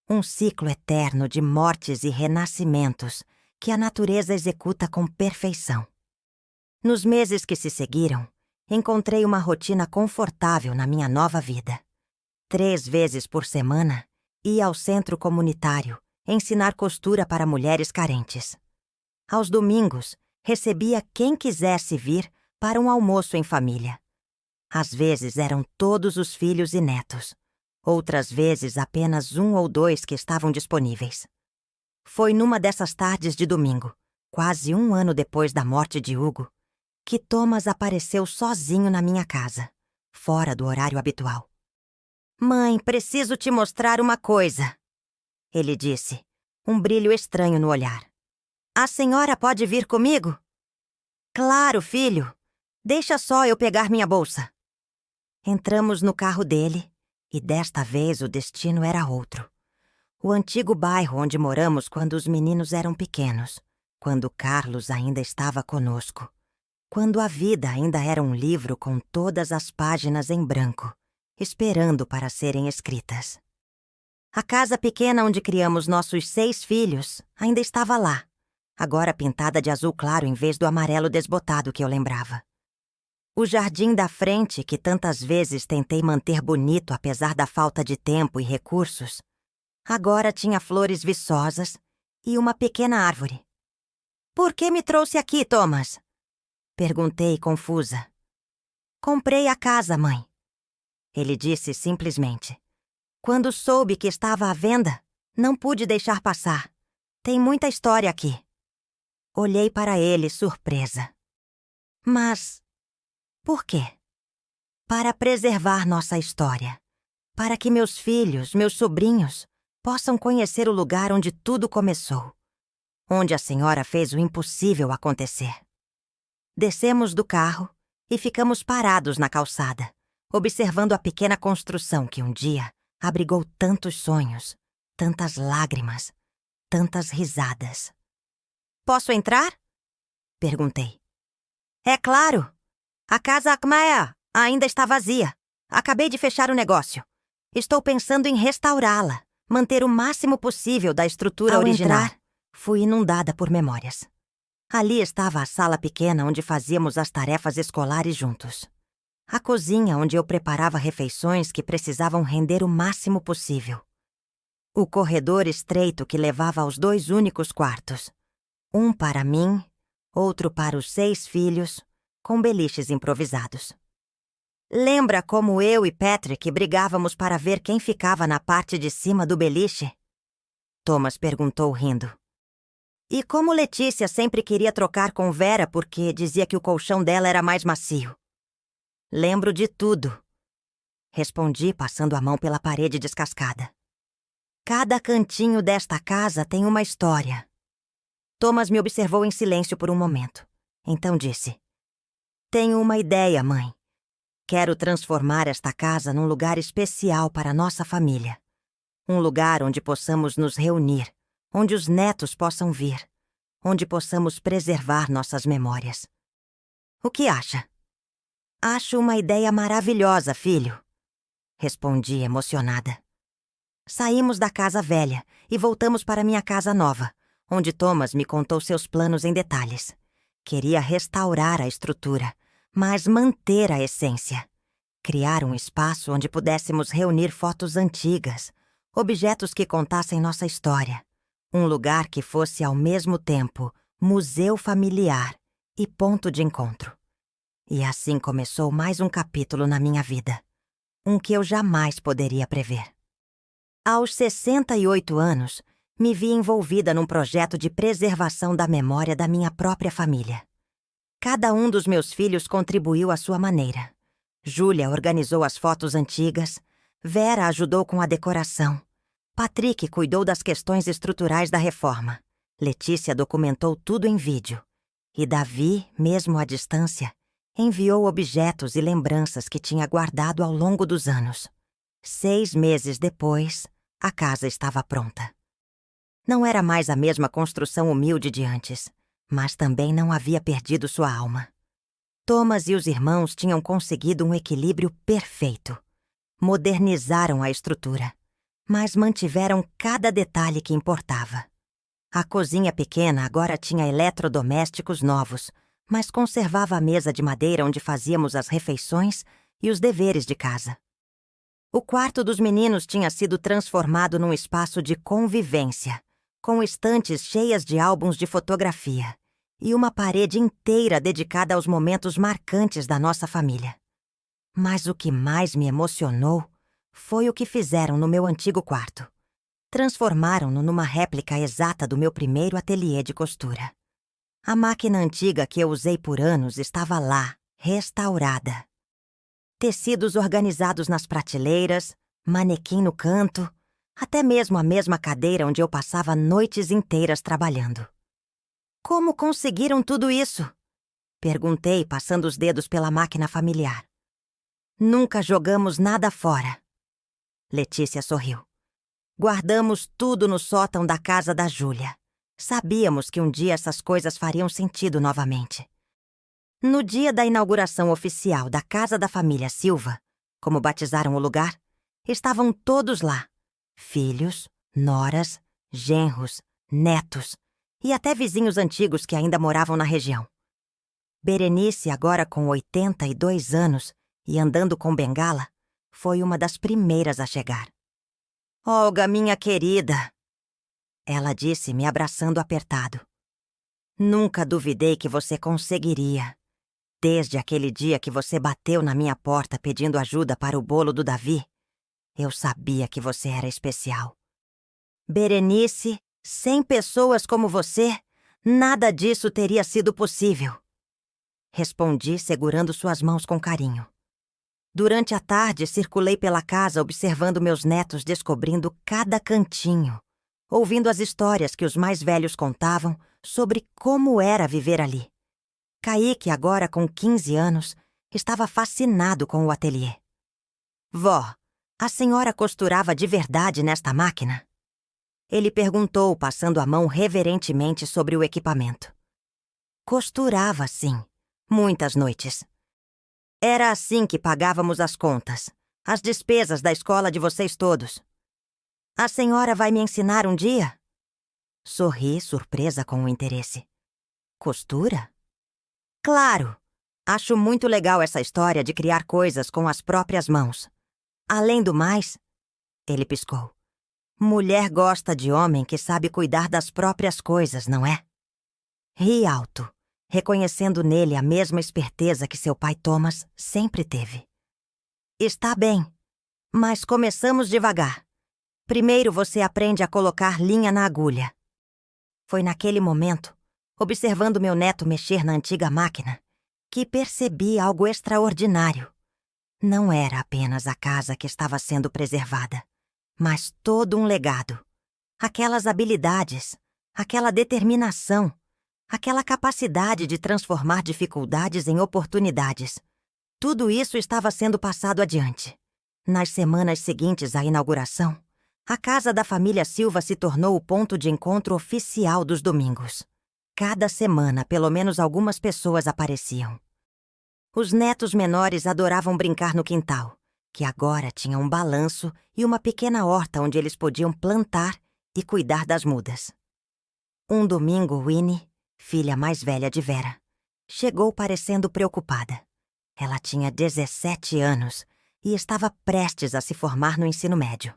Um ciclo eterno de mortes e renascimentos que a natureza executa com perfeição. Nos meses que se seguiram, encontrei uma rotina confortável na minha nova vida. 3 vezes por semana, ia ao centro comunitário ensinar costura para mulheres carentes. Aos domingos, recebia quem quisesse vir para um almoço em família. Às vezes eram todos os filhos e netos. Outras vezes apenas 1 ou 2 que estavam disponíveis. Foi numa dessas tardes de domingo, quase 1 ano depois da morte de Hugo, que Thomas apareceu sozinho na minha casa, fora do horário habitual. "Mãe, preciso te mostrar uma coisa", ele disse, um brilho estranho no olhar. "A senhora pode vir comigo?" "Claro, filho. Deixa só eu pegar minha bolsa." Entramos no carro dele, e desta vez o destino era outro. O antigo bairro onde moramos quando os meninos eram pequenos, quando Carlos ainda estava conosco, quando a vida ainda era um livro com todas as páginas em branco, esperando para serem escritas. A casa pequena onde criamos nossos 6 filhos ainda estava lá, agora pintada de azul claro em vez do amarelo desbotado que eu lembrava. O jardim da frente, que tantas vezes tentei manter bonito apesar da falta de tempo e recursos, agora tinha flores viçosas e uma pequena árvore. "Por que me trouxe aqui, Thomas?" perguntei confusa. "Comprei a casa, mãe." Ele disse simplesmente. "Quando soube que estava à venda, não pude deixar passar. Tem muita história aqui." Olhei para ele, surpresa. "Mas por quê?" "Para preservar nossa história. Para que meus filhos, meus sobrinhos, possam conhecer o lugar onde tudo começou. onde a senhora fez o impossível acontecer. Descemos do carro e ficamos parados na calçada, observando a pequena construção que um dia abrigou tantos sonhos, tantas lágrimas, tantas risadas. "Posso entrar?" perguntei. "É claro! A casa Akmaya ainda está vazia. Acabei de fechar o negócio. Estou pensando em restaurá-la, manter o máximo possível da estrutura original." Ao entrar, fui inundada por memórias. Ali estava a sala pequena onde fazíamos as tarefas escolares juntos. A cozinha onde eu preparava refeições que precisavam render o máximo possível. O corredor estreito que levava aos 2 únicos quartos. Um para mim, outro para os 6 filhos, com beliches improvisados. "Lembra como eu e Patrick brigávamos para ver quem ficava na parte de cima do beliche?" Thomas perguntou rindo. "E como Letícia sempre queria trocar com Vera porque dizia que o colchão dela era mais macio?" "Lembro de tudo", respondi passando a mão pela parede descascada. "Cada cantinho desta casa tem uma história." Thomas me observou em silêncio por um momento. Então disse: "Tenho uma ideia, mãe. Quero transformar esta casa num lugar especial para nossa família. Um lugar onde possamos nos reunir, onde os netos possam vir, onde possamos preservar nossas memórias. O que acha?" "Acho uma ideia maravilhosa, filho", respondi emocionada. Saímos da casa velha e voltamos para minha casa nova, onde Thomas me contou seus planos em detalhes. Queria restaurar a estrutura, mas manter a essência. Criar um espaço onde pudéssemos reunir fotos antigas, objetos que contassem nossa história. Um lugar que fosse ao mesmo tempo museu familiar e ponto de encontro. E assim começou mais um capítulo na minha vida. Um que eu jamais poderia prever. Aos 68 anos, me vi envolvida num projeto de preservação da memória da minha própria família. Cada um dos meus filhos contribuiu à sua maneira. Júlia organizou as fotos antigas, Vera ajudou com a decoração, Patrick cuidou das questões estruturais da reforma, Letícia documentou tudo em vídeo, e Davi, mesmo à distância, enviou objetos e lembranças que tinha guardado ao longo dos anos. 6 meses depois, a casa estava pronta. Não era mais a mesma construção humilde de antes, mas também não havia perdido sua alma. Thomas e os irmãos tinham conseguido um equilíbrio perfeito. Modernizaram a estrutura, mas mantiveram cada detalhe que importava. A cozinha pequena agora tinha eletrodomésticos novos, mas conservava a mesa de madeira onde fazíamos as refeições e os deveres de casa. O quarto dos meninos tinha sido transformado num espaço de convivência, com estantes cheias de álbuns de fotografia e uma parede inteira dedicada aos momentos marcantes da nossa família. Mas o que mais me emocionou foi o que fizeram no meu antigo quarto. Transformaram-no numa réplica exata do meu primeiro ateliê de costura. A máquina antiga que eu usei por anos estava lá, restaurada. Tecidos organizados nas prateleiras, manequim no canto, até mesmo a mesma cadeira onde eu passava noites inteiras trabalhando. "Como conseguiram tudo isso?" perguntei, passando os dedos pela máquina familiar. "Nunca jogamos nada fora." Letícia sorriu. "Guardamos tudo no sótão da casa da Júlia. Sabíamos que um dia essas coisas fariam sentido novamente." No dia da inauguração oficial da casa da família Silva, como batizaram o lugar, estavam todos lá. Filhos, noras, genros, netos e até vizinhos antigos que ainda moravam na região. Berenice, agora com 82 anos e andando com bengala, foi uma das primeiras a chegar. "Olga, minha querida", ela disse, me abraçando apertado. "Nunca duvidei que você conseguiria. Desde aquele dia que você bateu na minha porta pedindo ajuda para o bolo do Davi, eu sabia que você era especial. Berenice, sem pessoas como você, nada disso teria sido possível." Respondi, segurando suas mãos com carinho. Durante a tarde, circulei pela casa observando meus netos descobrindo cada cantinho, ouvindo as histórias que os mais velhos contavam sobre como era viver ali. Kaique, agora com 15 anos, estava fascinado com o ateliê. Vó, a senhora costurava de verdade nesta máquina? Ele perguntou, passando a mão reverentemente sobre o equipamento. Costurava, sim, muitas noites. Era assim que pagávamos as contas, as despesas da escola de vocês todos. A senhora vai me ensinar um dia? Sorri, surpresa com o interesse. Costura? Claro! Acho muito legal essa história de criar coisas com as próprias mãos. Além do mais, ele piscou. Mulher gosta de homem que sabe cuidar das próprias coisas, não é? Ri alto, reconhecendo nele a mesma esperteza que seu pai Thomas sempre teve. Está bem, mas começamos devagar. Primeiro você aprende a colocar linha na agulha. Foi naquele momento, observando meu neto mexer na antiga máquina, que percebi algo extraordinário. Não era apenas a casa que estava sendo preservada, mas todo um legado. Aquelas habilidades, aquela determinação, aquela capacidade de transformar dificuldades em oportunidades. Tudo isso estava sendo passado adiante. Nas semanas seguintes à inauguração, a casa da família Silva se tornou o ponto de encontro oficial dos domingos. Cada semana, pelo menos algumas pessoas apareciam. Os netos menores adoravam brincar no quintal, que agora tinha um balanço e uma pequena horta onde eles podiam plantar e cuidar das mudas. Um domingo, Winnie, filha mais velha de Vera, chegou parecendo preocupada. Ela tinha 17 anos e estava prestes a se formar no ensino médio.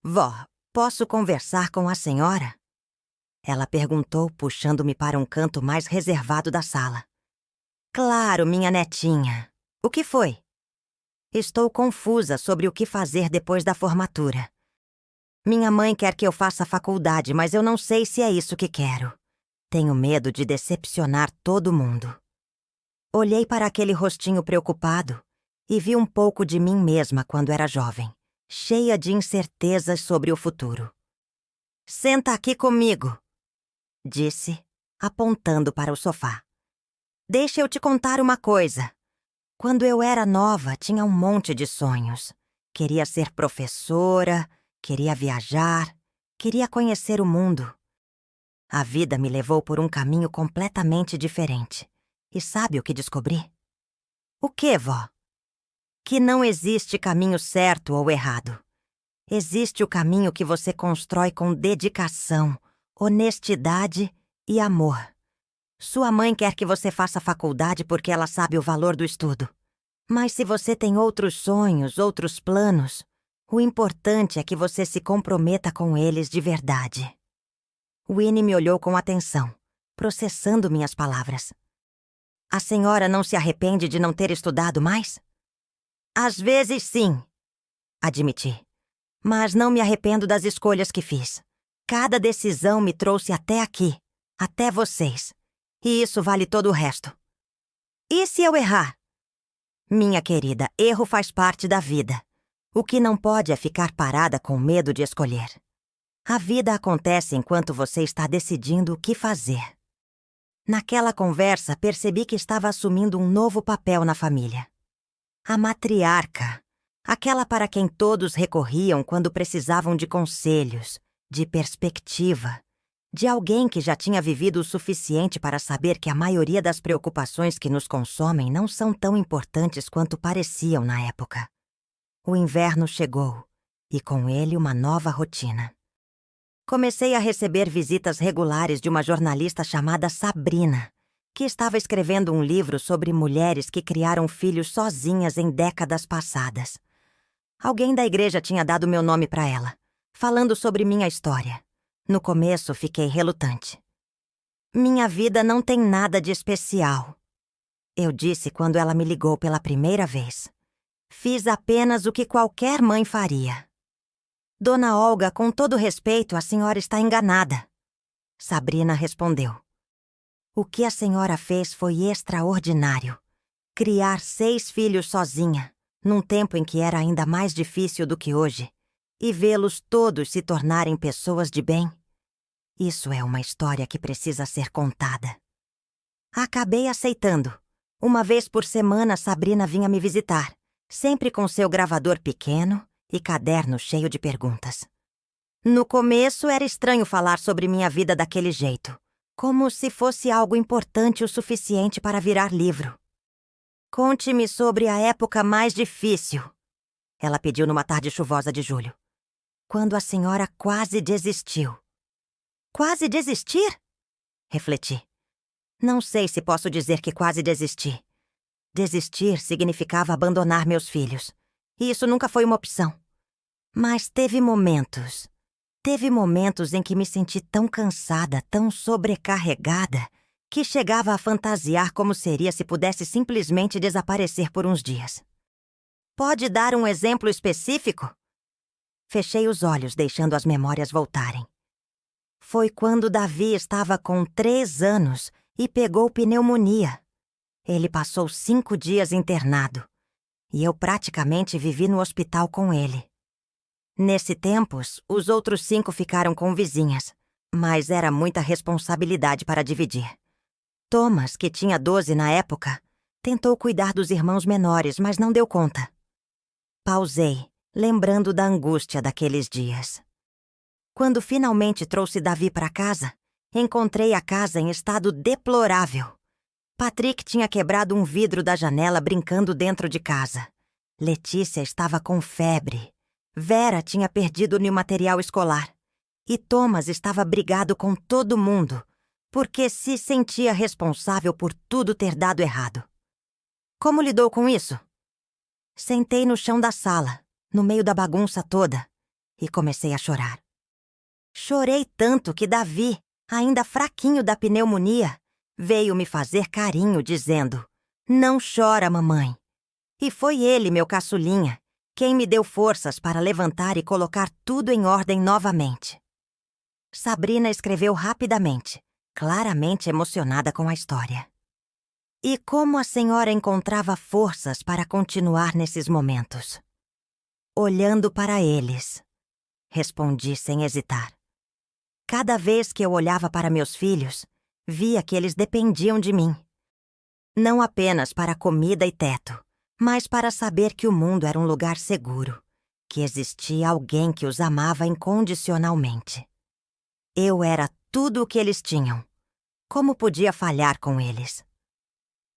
Vó, posso conversar com a senhora? Ela perguntou, puxando-me para um canto mais reservado da sala. Claro, minha netinha. O que foi? Estou confusa sobre o que fazer depois da formatura. Minha mãe quer que eu faça faculdade, mas eu não sei se é isso que quero. Tenho medo de decepcionar todo mundo. Olhei para aquele rostinho preocupado e vi um pouco de mim mesma quando era jovem, cheia de incertezas sobre o futuro. Senta aqui comigo, disse, apontando para o sofá. Deixa eu te contar uma coisa. Quando eu era nova, tinha um monte de sonhos. Queria ser professora, queria viajar, queria conhecer o mundo. A vida me levou por um caminho completamente diferente. E sabe o que descobri? O quê, vó? Que não existe caminho certo ou errado. Existe o caminho que você constrói com dedicação, honestidade e amor. Sua mãe quer que você faça faculdade porque ela sabe o valor do estudo. Mas se você tem outros sonhos, outros planos, o importante é que você se comprometa com eles de verdade. Winnie me olhou com atenção, processando minhas palavras. A senhora não se arrepende de não ter estudado mais? Às vezes, sim, admiti. Mas não me arrependo das escolhas que fiz. Cada decisão me trouxe até aqui, até vocês. E isso vale todo o resto. E se eu errar? Minha querida, erro faz parte da vida. O que não pode é ficar parada com medo de escolher. A vida acontece enquanto você está decidindo o que fazer. Naquela conversa, percebi que estava assumindo um novo papel na família. A matriarca, aquela para quem todos recorriam quando precisavam de conselhos, de perspectiva, de alguém que já tinha vivido o suficiente para saber que a maioria das preocupações que nos consomem não são tão importantes quanto pareciam na época. O inverno chegou, e com ele uma nova rotina. Comecei a receber visitas regulares de uma jornalista chamada Sabrina, que estava escrevendo um livro sobre mulheres que criaram filhos sozinhas em décadas passadas. Alguém da igreja tinha dado meu nome para ela, falando sobre minha história. No começo, fiquei relutante. Minha vida não tem nada de especial, eu disse quando ela me ligou pela primeira vez. Fiz apenas o que qualquer mãe faria. Dona Olga, com todo respeito, a senhora está enganada. Sabrina respondeu. O que a senhora fez foi extraordinário. Criar 6 filhos sozinha, num tempo em que era ainda mais difícil do que hoje, e vê-los todos se tornarem pessoas de bem. Isso é uma história que precisa ser contada. Acabei aceitando. Uma vez por semana, Sabrina vinha me visitar, sempre com seu gravador pequeno e caderno cheio de perguntas. No começo, era estranho falar sobre minha vida daquele jeito, como se fosse algo importante o suficiente para virar livro. Conte-me sobre a época mais difícil, ela pediu numa tarde chuvosa de julho, quando a senhora quase desistiu. Quase desistir? Refleti. Não sei se posso dizer que quase desisti. Desistir significava abandonar meus filhos, e isso nunca foi uma opção. Mas teve momentos em que me senti tão cansada, tão sobrecarregada, que chegava a fantasiar como seria se pudesse simplesmente desaparecer por uns dias. Pode dar um exemplo específico? Fechei os olhos, deixando as memórias voltarem. Foi quando Davi estava com 3 anos e pegou pneumonia. Ele passou 5 dias internado, e eu praticamente vivi no hospital com ele. Nesse tempo, os outros 5 ficaram com vizinhas, mas era muita responsabilidade para dividir. Thomas, que tinha 12 na época, tentou cuidar dos irmãos menores, mas não deu conta. Pausei, lembrando da angústia daqueles dias. Quando finalmente trouxe Davi para casa, encontrei a casa em estado deplorável. Patrick tinha quebrado um vidro da janela brincando dentro de casa. Letícia estava com febre. Vera tinha perdido o material escolar. E Thomas estava brigado com todo mundo, porque se sentia responsável por tudo ter dado errado. Como lidou com isso? Sentei no chão da sala, no meio da bagunça toda, e comecei a chorar. Chorei tanto que Davi, ainda fraquinho da pneumonia, veio me fazer carinho dizendo: "Não chora, mamãe." E foi ele, meu caçulinha, quem me deu forças para levantar e colocar tudo em ordem novamente. Sabrina escreveu rapidamente, claramente emocionada com a história. E como a senhora encontrava forças para continuar nesses momentos? Olhando para eles, respondi sem hesitar. Cada vez que eu olhava para meus filhos, via que eles dependiam de mim. Não apenas para comida e teto, mas para saber que o mundo era um lugar seguro, que existia alguém que os amava incondicionalmente. Eu era tudo o que eles tinham. Como podia falhar com eles?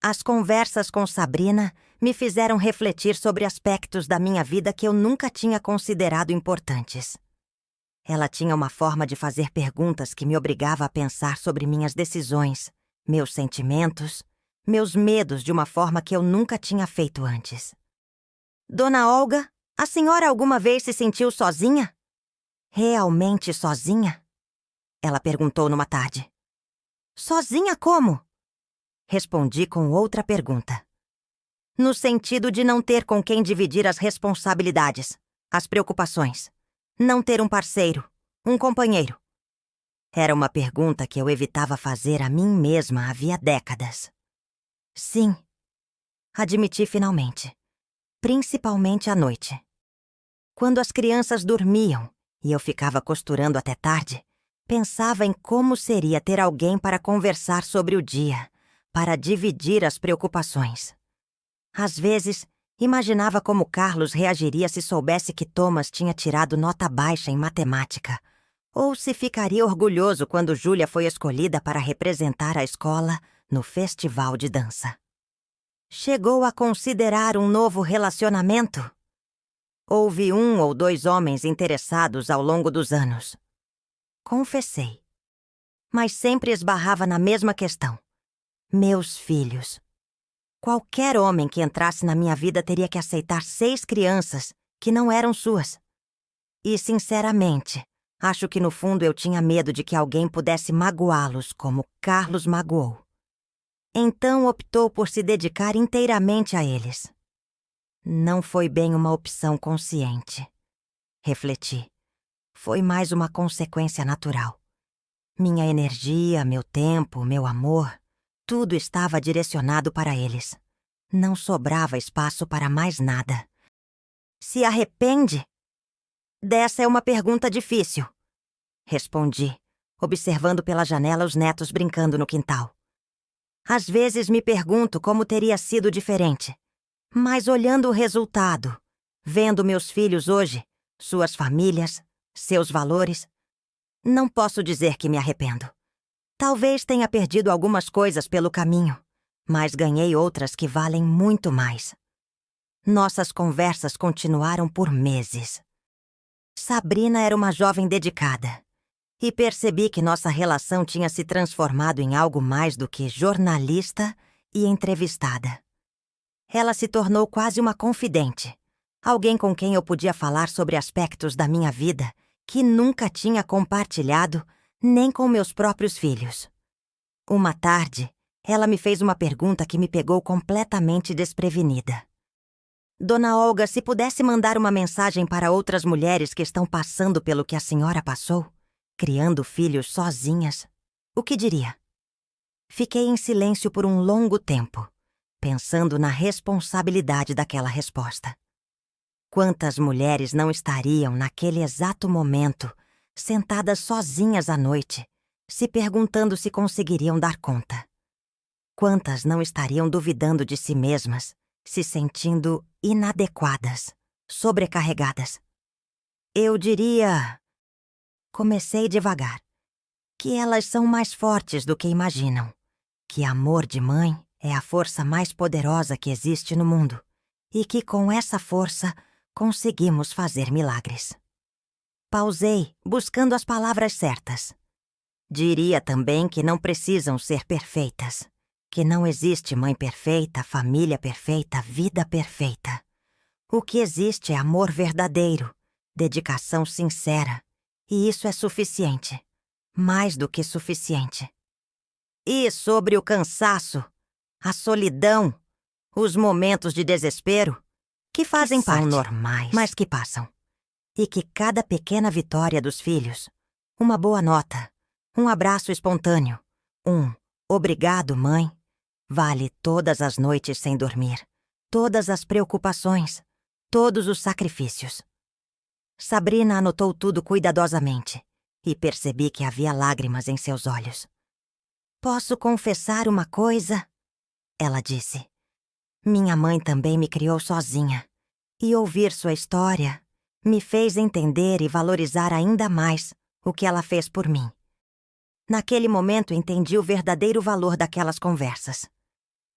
As conversas com Sabrina me fizeram refletir sobre aspectos da minha vida que eu nunca tinha considerado importantes. Ela tinha uma forma de fazer perguntas que me obrigava a pensar sobre minhas decisões, meus sentimentos, meus medos de uma forma que eu nunca tinha feito antes. Dona Olga, a senhora alguma vez se sentiu sozinha? Realmente sozinha? Ela perguntou numa tarde. Sozinha como? Respondi com outra pergunta. No sentido de não ter com quem dividir as responsabilidades, as preocupações. Não ter um parceiro, um companheiro. Era uma pergunta que eu evitava fazer a mim mesma havia décadas. Sim, admiti finalmente. Principalmente à noite. Quando as crianças dormiam e eu ficava costurando até tarde, pensava em como seria ter alguém para conversar sobre o dia, para dividir as preocupações. Às vezes, imaginava como Carlos reagiria se soubesse que Thomas tinha tirado nota baixa em matemática, ou se ficaria orgulhoso quando Júlia foi escolhida para representar a escola no festival de dança. Chegou a considerar um novo relacionamento? Houve 1 ou 2 homens interessados ao longo dos anos. Confessei. Mas sempre esbarrava na mesma questão. Meus filhos. Qualquer homem que entrasse na minha vida teria que aceitar 6 crianças que não eram suas. E, sinceramente, acho que no fundo eu tinha medo de que alguém pudesse magoá-los como Carlos magoou. Então optou por se dedicar inteiramente a eles. Não foi bem uma opção consciente. Refleti. Foi mais uma consequência natural. Minha energia, meu tempo, meu amor, tudo estava direcionado para eles. Não sobrava espaço para mais nada. Se arrepende? Dessa é uma pergunta difícil, respondi, observando pela janela os netos brincando no quintal. Às vezes me pergunto como teria sido diferente, mas olhando o resultado, vendo meus filhos hoje, suas famílias, seus valores, não posso dizer que me arrependo. Talvez tenha perdido algumas coisas pelo caminho, mas ganhei outras que valem muito mais. Nossas conversas continuaram por meses. Sabrina era uma jovem dedicada, e percebi que nossa relação tinha se transformado em algo mais do que jornalista e entrevistada. Ela se tornou quase uma confidente, alguém com quem eu podia falar sobre aspectos da minha vida que nunca tinha compartilhado nem com meus próprios filhos. Uma tarde, ela me fez uma pergunta que me pegou completamente desprevenida. Dona Olga, se pudesse mandar uma mensagem para outras mulheres que estão passando pelo que a senhora passou, criando filhos sozinhas, o que diria? Fiquei em silêncio por um longo tempo, pensando na responsabilidade daquela resposta. Quantas mulheres não estariam, naquele exato momento, sentadas sozinhas à noite, se perguntando se conseguiriam dar conta? Quantas não estariam duvidando de si mesmas, se sentindo inadequadas, sobrecarregadas? Eu diria... Comecei devagar. Que elas são mais fortes do que imaginam. Que amor de mãe é a força mais poderosa que existe no mundo. E que com essa força conseguimos fazer milagres. Pausei, buscando as palavras certas. Diria também que não precisam ser perfeitas. Que não existe mãe perfeita, família perfeita, vida perfeita. O que existe é amor verdadeiro, dedicação sincera. E isso é suficiente. Mais do que suficiente. E sobre o cansaço, a solidão, os momentos de desespero, que fazem parte, são normais, mas que passam. E que cada pequena vitória dos filhos, uma boa nota, um abraço espontâneo, um obrigado, mãe, vale todas as noites sem dormir, todas as preocupações, todos os sacrifícios. Sabrina anotou tudo cuidadosamente e percebi que havia lágrimas em seus olhos. Posso confessar uma coisa? Ela disse. Minha mãe também me criou sozinha, e ouvir sua história me fez entender e valorizar ainda mais o que ela fez por mim. Naquele momento entendi o verdadeiro valor daquelas conversas.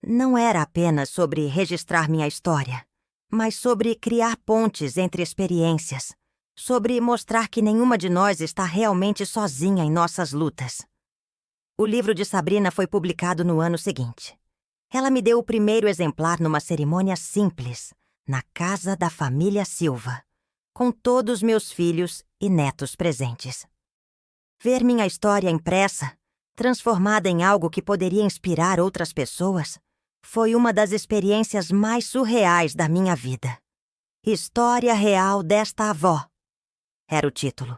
Não era apenas sobre registrar minha história, mas sobre criar pontes entre experiências, sobre mostrar que nenhuma de nós está realmente sozinha em nossas lutas. O livro de Sabrina foi publicado no ano seguinte. Ela me deu o primeiro exemplar numa cerimônia simples, na casa da família Silva, com todos meus filhos e netos presentes. Ver minha história impressa, transformada em algo que poderia inspirar outras pessoas, foi uma das experiências mais surreais da minha vida. História Real desta Avó era o título.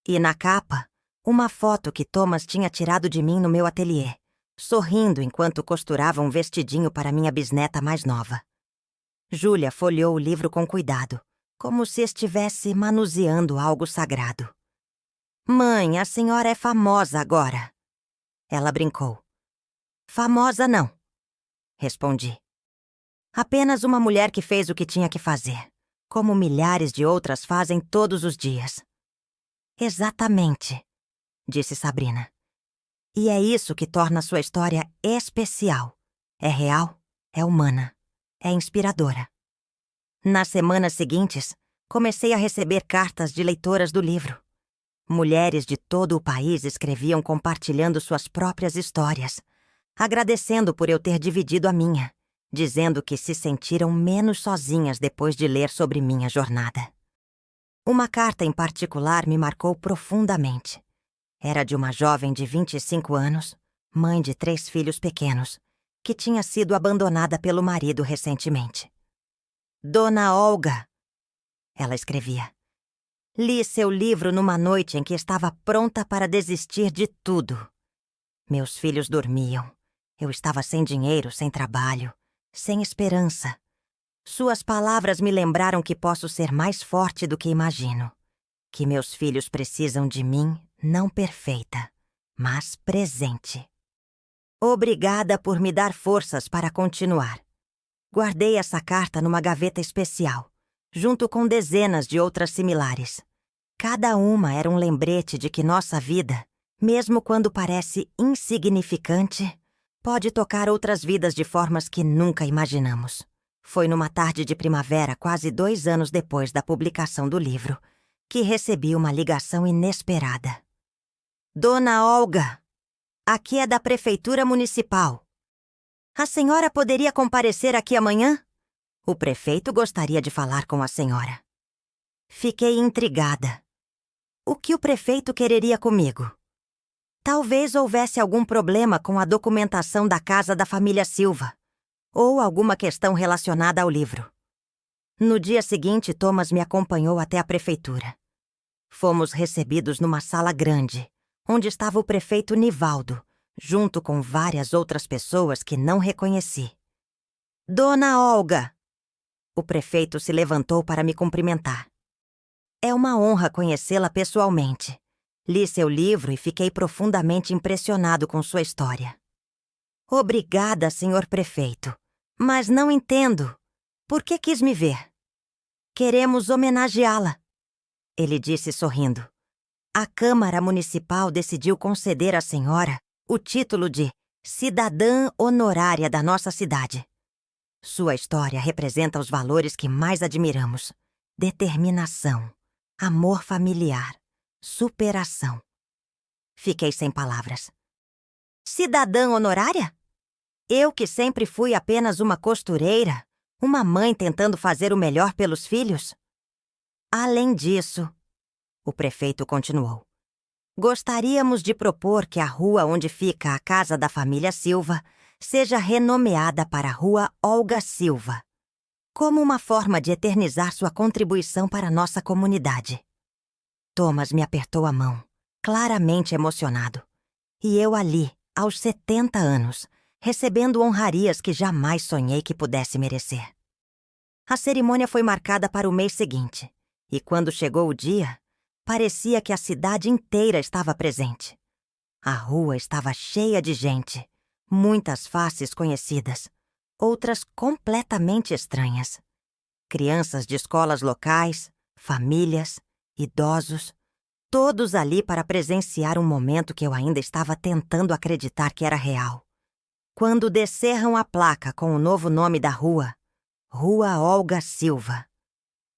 E na capa, uma foto que Thomas tinha tirado de mim no meu ateliê, sorrindo enquanto costurava um vestidinho para minha bisneta mais nova. Júlia folheou o livro com cuidado, como se estivesse manuseando algo sagrado. Mãe, a senhora é famosa agora. Ela brincou. Famosa não, respondi. Apenas uma mulher que fez o que tinha que fazer, como milhares de outras fazem todos os dias. Exatamente, disse Sabrina. E é isso que torna sua história especial. É real, é humana, é inspiradora. Nas semanas seguintes, comecei a receber cartas de leitoras do livro. Mulheres de todo o país escreviam compartilhando suas próprias histórias, agradecendo por eu ter dividido a minha, dizendo que se sentiram menos sozinhas depois de ler sobre minha jornada. Uma carta em particular me marcou profundamente. Era de uma jovem de 25 anos, mãe de 3 filhos pequenos, que tinha sido abandonada pelo marido recentemente. Dona Olga, ela escrevia. Li seu livro numa noite em que estava pronta para desistir de tudo. Meus filhos dormiam. Eu estava sem dinheiro, sem trabalho, sem esperança. Suas palavras me lembraram que posso ser mais forte do que imagino que meus filhos precisam de mim, não perfeita, mas presente. Obrigada por me dar forças para continuar. Guardei essa carta numa gaveta especial, junto com dezenas de outras similares. Cada uma era um lembrete de que nossa vida, mesmo quando parece insignificante, pode tocar outras vidas de formas que nunca imaginamos. Foi numa tarde de primavera, quase 2 anos depois da publicação do livro, que recebi uma ligação inesperada. Dona Olga, aqui é da Prefeitura Municipal. A senhora poderia comparecer aqui amanhã? O prefeito gostaria de falar com a senhora. Fiquei intrigada. O que o prefeito quereria comigo? Talvez houvesse algum problema com a documentação da casa da família Silva, ou alguma questão relacionada ao livro. No dia seguinte, Thomas me acompanhou até a prefeitura. Fomos recebidos numa sala grande, onde estava o prefeito Nivaldo, junto com várias outras pessoas que não reconheci. Dona Olga! O prefeito se levantou para me cumprimentar. É uma honra conhecê-la pessoalmente. Li seu livro e fiquei profundamente impressionado com sua história. Obrigada, senhor prefeito, mas não entendo. Por que quis me ver? Queremos homenageá-la, ele disse sorrindo. A Câmara Municipal decidiu conceder à senhora o título de cidadã honorária da nossa cidade. Sua história representa os valores que mais admiramos: determinação, amor familiar, superação. Fiquei sem palavras. Cidadã honorária? Eu que sempre fui apenas uma costureira, uma mãe tentando fazer o melhor pelos filhos? Além disso, o prefeito continuou, gostaríamos de propor que a rua onde fica a casa da família Silva seja renomeada para Rua Olga Silva, como uma forma de eternizar sua contribuição para a nossa comunidade. Thomas me apertou a mão, claramente emocionado, e eu ali, aos 70 anos, recebendo honrarias que jamais sonhei que pudesse merecer. A cerimônia foi marcada para o mês seguinte, e quando chegou o dia, parecia que a cidade inteira estava presente. A rua estava cheia de gente, muitas faces conhecidas, outras completamente estranhas. Crianças de escolas locais, famílias, idosos, todos ali para presenciar um momento que eu ainda estava tentando acreditar que era real. Quando descerram a placa com o novo nome da rua, Rua Olga Silva,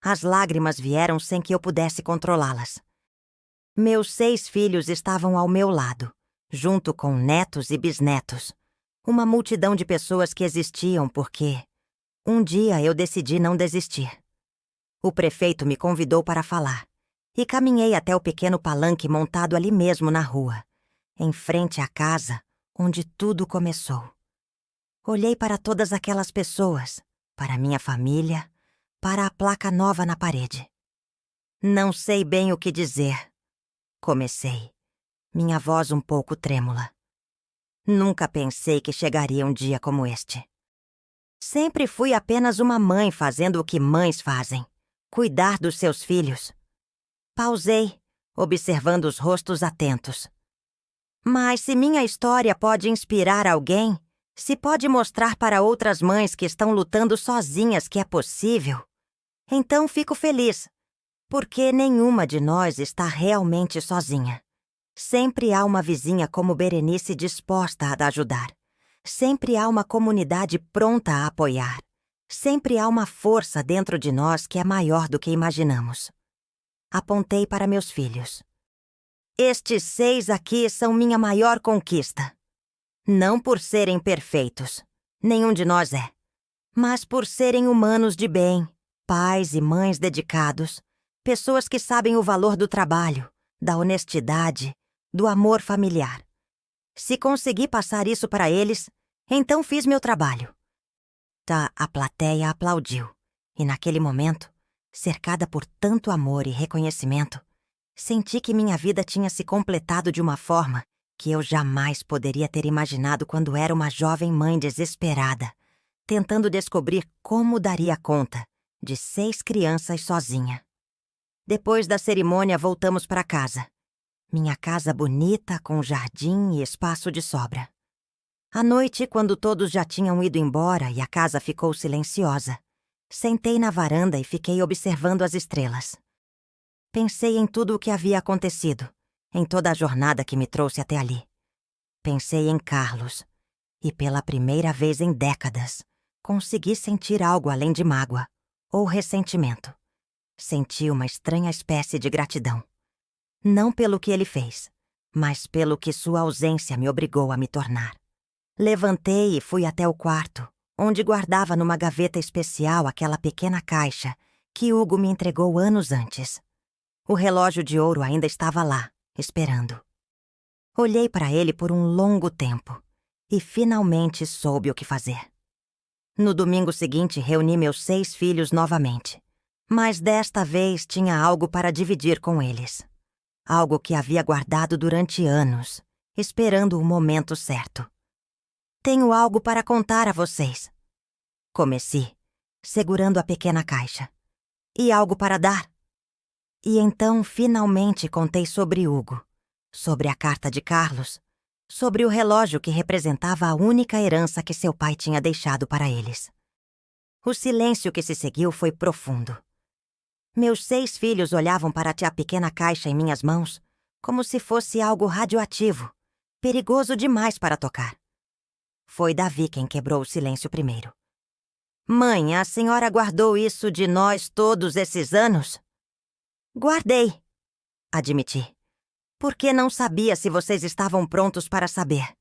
as lágrimas vieram sem que eu pudesse controlá-las. Meus 6 filhos estavam ao meu lado, junto com netos e bisnetos, uma multidão de pessoas que existiam porque um dia eu decidi não desistir. O prefeito me convidou para falar e caminhei até o pequeno palanque montado ali mesmo na rua, em frente à casa onde tudo começou. Olhei para todas aquelas pessoas, para minha família, para a placa nova na parede. Não sei bem o que dizer. Comecei, minha voz um pouco trêmula. Nunca pensei que chegaria um dia como este. Sempre fui apenas uma mãe fazendo o que mães fazem, cuidar dos seus filhos. Pausei, observando os rostos atentos. Mas se minha história pode inspirar alguém, se pode mostrar para outras mães que estão lutando sozinhas que é possível, então fico feliz, porque nenhuma de nós está realmente sozinha. Sempre há uma vizinha como Berenice disposta a ajudar. Sempre há uma comunidade pronta a apoiar. Sempre há uma força dentro de nós que é maior do que imaginamos. Apontei para meus filhos. Estes 6 aqui são minha maior conquista. Não por serem perfeitos, nenhum de nós é, mas por serem humanos de bem, pais e mães dedicados, pessoas que sabem o valor do trabalho, da honestidade, do amor familiar. Se consegui passar isso para eles, então fiz meu trabalho. A plateia aplaudiu, e naquele momento, cercada por tanto amor e reconhecimento, senti que minha vida tinha se completado de uma forma que eu jamais poderia ter imaginado quando era uma jovem mãe desesperada, tentando descobrir como daria conta de 6 crianças sozinha. Depois da cerimônia, voltamos para casa. Minha casa bonita, com jardim e espaço de sobra. À noite, quando todos já tinham ido embora e a casa ficou silenciosa, sentei na varanda e fiquei observando as estrelas. Pensei em tudo o que havia acontecido, em toda a jornada que me trouxe até ali. Pensei em Carlos, e pela primeira vez em décadas, consegui sentir algo além de mágoa ou ressentimento. Senti uma estranha espécie de gratidão. Não pelo que ele fez, mas pelo que sua ausência me obrigou a me tornar. Levantei e fui até o quarto, onde guardava numa gaveta especial aquela pequena caixa que Hugo me entregou anos antes. O relógio de ouro ainda estava lá, esperando. Olhei para ele por um longo tempo e finalmente soube o que fazer. No domingo seguinte, reuni meus 6 filhos novamente, mas desta vez tinha algo para dividir com eles. Algo que havia guardado durante anos, esperando o momento certo. Tenho algo para contar a vocês. Comecei, segurando a pequena caixa. E algo para dar. E então, finalmente, contei sobre Hugo, sobre a carta de Carlos, sobre o relógio que representava a única herança que seu pai tinha deixado para eles. O silêncio que se seguiu foi profundo. Meus 6 filhos olhavam para a pequena caixa em minhas mãos como se fosse algo radioativo, perigoso demais para tocar. Foi Davi quem quebrou o silêncio primeiro. Mãe, a senhora guardou isso de nós todos esses anos? Guardei, admiti. Porque não sabia se vocês estavam prontos para saber.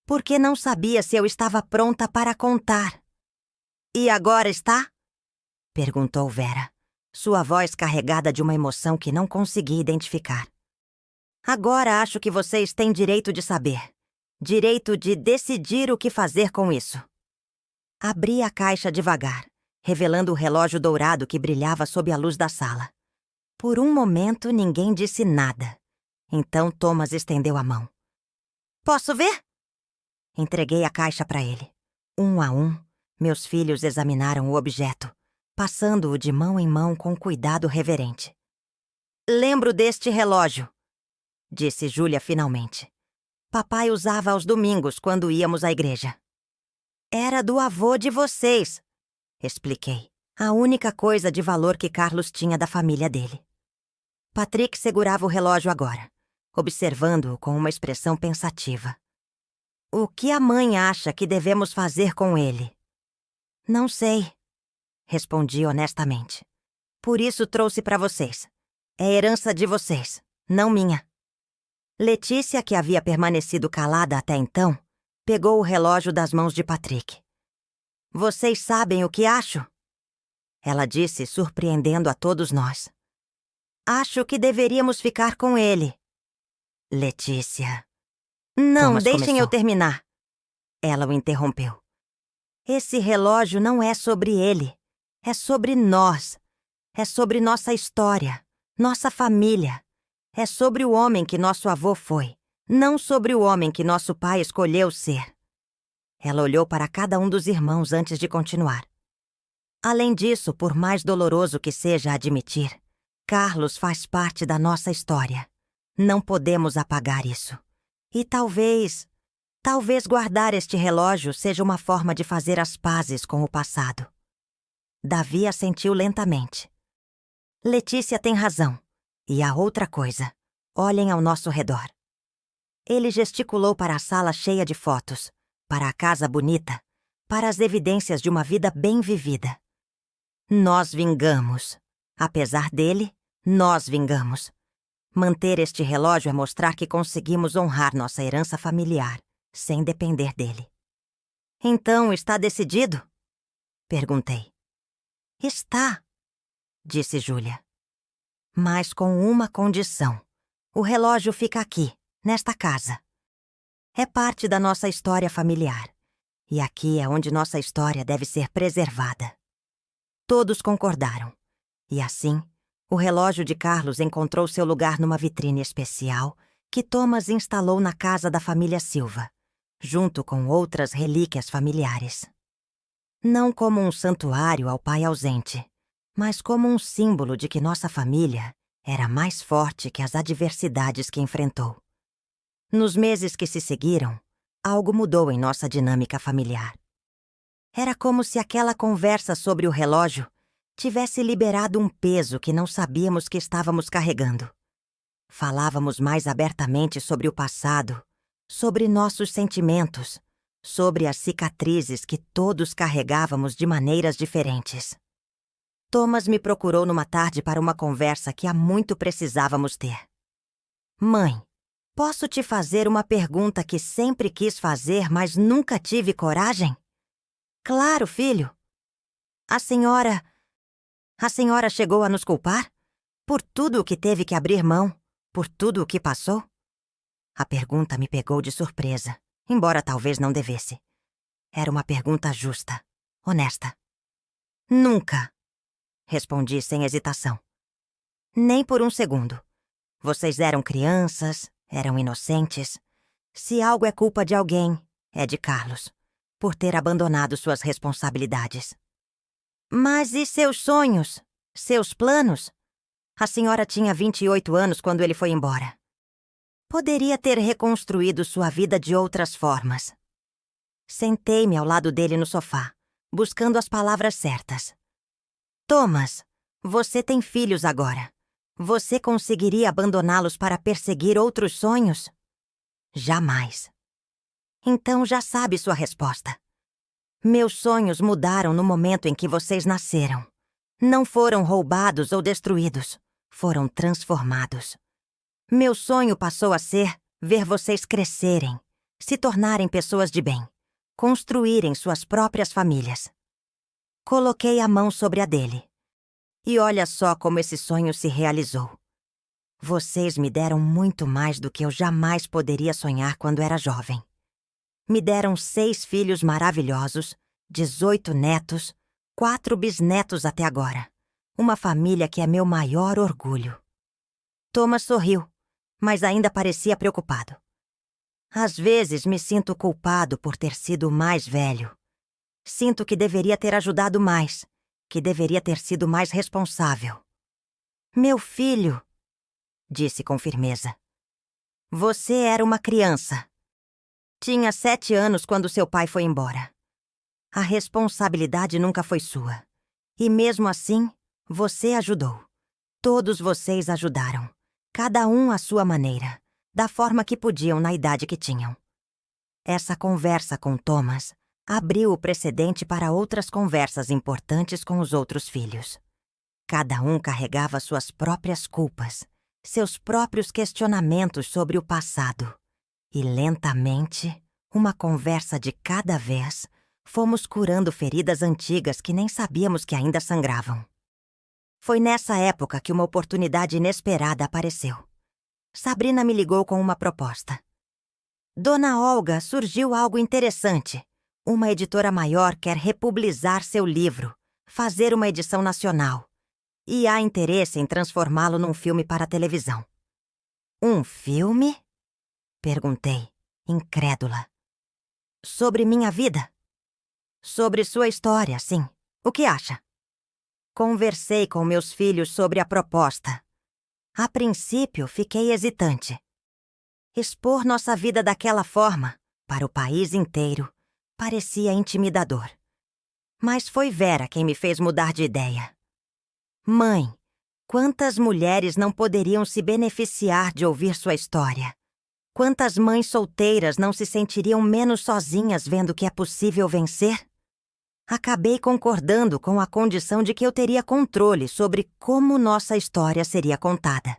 Porque não sabia se eu estava pronta para contar. E agora está? Perguntou Vera, sua voz carregada de uma emoção que não consegui identificar. Agora acho que vocês têm direito de saber. Direito de decidir o que fazer com isso. Abri a caixa devagar, revelando o relógio dourado que brilhava sob a luz da sala. Por um momento, ninguém disse nada. Então Thomas estendeu a mão. Posso ver? Entreguei a caixa para ele. Um a um, meus filhos examinaram o objeto, passando-o de mão em mão com cuidado reverente. Lembro deste relógio, disse Júlia finalmente. Papai usava aos domingos quando íamos à igreja. Era do avô de vocês, expliquei. A única coisa de valor que Carlos tinha da família dele. Patrick segurava o relógio agora, observando-o com uma expressão pensativa. O que a mãe acha que devemos fazer com ele? Não sei, respondi honestamente. Por isso trouxe para vocês. É herança de vocês, não minha. Letícia, que havia permanecido calada até então, pegou o relógio das mãos de Patrick. Vocês sabem o que acho? Ela disse, surpreendendo a todos nós. Acho que deveríamos ficar com ele. Letícia. Não, Thomas deixem começou. eu terminar. Ela o interrompeu. Esse relógio não é sobre ele. É sobre nós. É sobre nossa história, nossa família. É sobre o homem que nosso avô foi, não sobre o homem que nosso pai escolheu ser. Ela olhou para cada um dos irmãos antes de continuar. Além disso, por mais doloroso que seja admitir, Carlos faz parte da nossa história. Não podemos apagar isso. E talvez guardar este relógio seja uma forma de fazer as pazes com o passado. Davi assentiu lentamente. Letícia tem razão. E há outra coisa. Olhem ao nosso redor. Ele gesticulou para a sala cheia de fotos, para a casa bonita, para as evidências de uma vida bem vivida. Nós vingamos. Apesar dele, nós vingamos. Manter este relógio é mostrar que conseguimos honrar nossa herança familiar, sem depender dele. Então, está decidido? Perguntei. Está, disse Júlia. Mas com uma condição. O relógio fica aqui, nesta casa. É parte da nossa história familiar. E aqui é onde nossa história deve ser preservada. Todos concordaram. E assim, o relógio de Carlos encontrou seu lugar numa vitrine especial que Thomas instalou na casa da família Silva, junto com outras relíquias familiares. Não como um santuário ao pai ausente, mas como um símbolo de que nossa família era mais forte que as adversidades que enfrentou. Nos meses que se seguiram, algo mudou em nossa dinâmica familiar. Era como se aquela conversa sobre o relógio tivesse liberado um peso que não sabíamos que estávamos carregando. Falávamos mais abertamente sobre o passado, sobre nossos sentimentos, sobre as cicatrizes que todos carregávamos de maneiras diferentes. Thomas me procurou numa tarde para uma conversa que há muito precisávamos ter. Mãe, posso te fazer uma pergunta que sempre quis fazer, mas nunca tive coragem? Claro, filho. A senhora chegou a nos culpar? Por tudo o que teve que abrir mão? Por tudo o que passou? A pergunta me pegou de surpresa, embora talvez não devesse. Era uma pergunta justa, honesta. Nunca, respondi sem hesitação. Nem por um segundo. Vocês eram crianças, eram inocentes. Se algo é culpa de alguém, é de Carlos, por ter abandonado suas responsabilidades. Mas e seus sonhos? Seus planos? A senhora tinha 28 anos quando ele foi embora. Poderia ter reconstruído sua vida de outras formas. Sentei-me ao lado dele no sofá, buscando as palavras certas. Thomas, você tem filhos agora. Você conseguiria abandoná-los para perseguir outros sonhos? Jamais. Então já sabe sua resposta. Meus sonhos mudaram no momento em que vocês nasceram. Não foram roubados ou destruídos. Foram transformados. Meu sonho passou a ser ver vocês crescerem, se tornarem pessoas de bem, construírem suas próprias famílias. Coloquei a mão sobre a dele. E olha só como esse sonho se realizou. Vocês me deram muito mais do que eu jamais poderia sonhar quando era jovem. Me deram 6 filhos maravilhosos, 18 netos, 4 bisnetos até agora. Uma família que é meu maior orgulho. Thomas sorriu, mas ainda parecia preocupado. Às vezes me sinto culpado por ter sido o mais velho. Sinto que deveria ter ajudado mais, que deveria ter sido mais responsável. Meu filho, disse com firmeza. Você era uma criança. Tinha 7 anos quando seu pai foi embora. A responsabilidade nunca foi sua. E mesmo assim, você ajudou. Todos vocês ajudaram. Cada um à sua maneira, da forma que podiam na idade que tinham. Essa conversa com Thomas abriu o precedente para outras conversas importantes com os outros filhos. Cada um carregava suas próprias culpas, seus próprios questionamentos sobre o passado. E lentamente, uma conversa de cada vez, fomos curando feridas antigas que nem sabíamos que ainda sangravam. Foi nessa época que uma oportunidade inesperada apareceu. Sabrina me ligou com uma proposta. Dona Olga, surgiu algo interessante. Uma editora maior quer republicar seu livro, fazer uma edição nacional. E há interesse em transformá-lo num filme para a televisão. Um filme? Perguntei, incrédula. Sobre minha vida? Sobre sua história, sim. O que acha? Conversei com meus filhos sobre a proposta. A princípio, fiquei hesitante. Expor nossa vida daquela forma, para o país inteiro, parecia intimidador. Mas foi Vera quem me fez mudar de ideia. Mãe, quantas mulheres não poderiam se beneficiar de ouvir sua história? Quantas mães solteiras não se sentiriam menos sozinhas vendo que é possível vencer? Acabei concordando com a condição de que eu teria controle sobre como nossa história seria contada.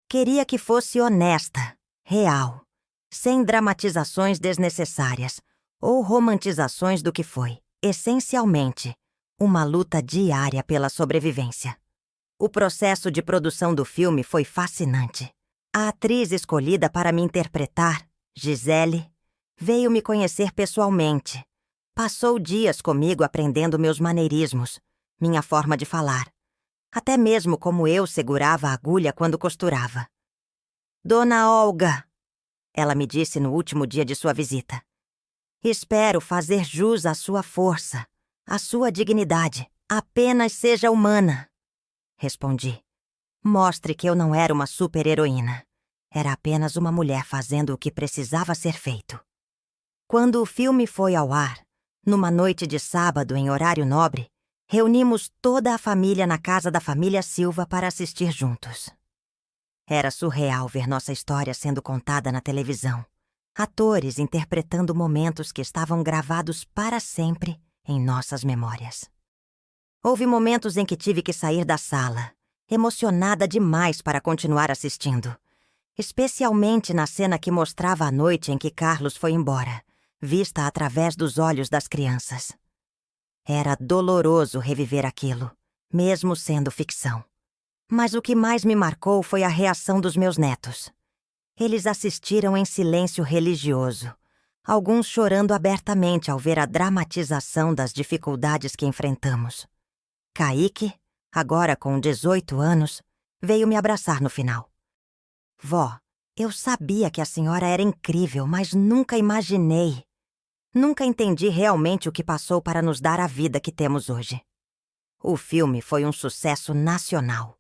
Queria que fosse honesta, real, sem dramatizações desnecessárias ou romantizações do que foi, essencialmente, uma luta diária pela sobrevivência. O processo de produção do filme foi fascinante. A atriz escolhida para me interpretar, Gisele, veio me conhecer pessoalmente. Passou dias comigo aprendendo meus maneirismos, minha forma de falar, até mesmo como eu segurava a agulha quando costurava. Dona Olga, ela me disse no último dia de sua visita. Espero fazer jus à sua força, à sua dignidade. Apenas seja humana. Respondi. Mostre que eu não era uma super-heroína. Era apenas uma mulher fazendo o que precisava ser feito. Quando o filme foi ao ar, numa noite de sábado em horário nobre, reunimos toda a família na casa da família Silva para assistir juntos. Era surreal ver nossa história sendo contada na televisão. Atores interpretando momentos que estavam gravados para sempre em nossas memórias. Houve momentos em que tive que sair da sala, emocionada demais para continuar assistindo. Especialmente na cena que mostrava a noite em que Carlos foi embora, vista através dos olhos das crianças. Era doloroso reviver aquilo, mesmo sendo ficção. Mas o que mais me marcou foi a reação dos meus netos. Eles assistiram em silêncio religioso, alguns chorando abertamente ao ver a dramatização das dificuldades que enfrentamos. Kaique, agora com 18 anos, veio me abraçar no final. Vó, eu sabia que a senhora era incrível, mas nunca imaginei. Nunca entendi realmente o que passou para nos dar a vida que temos hoje. O filme foi um sucesso nacional.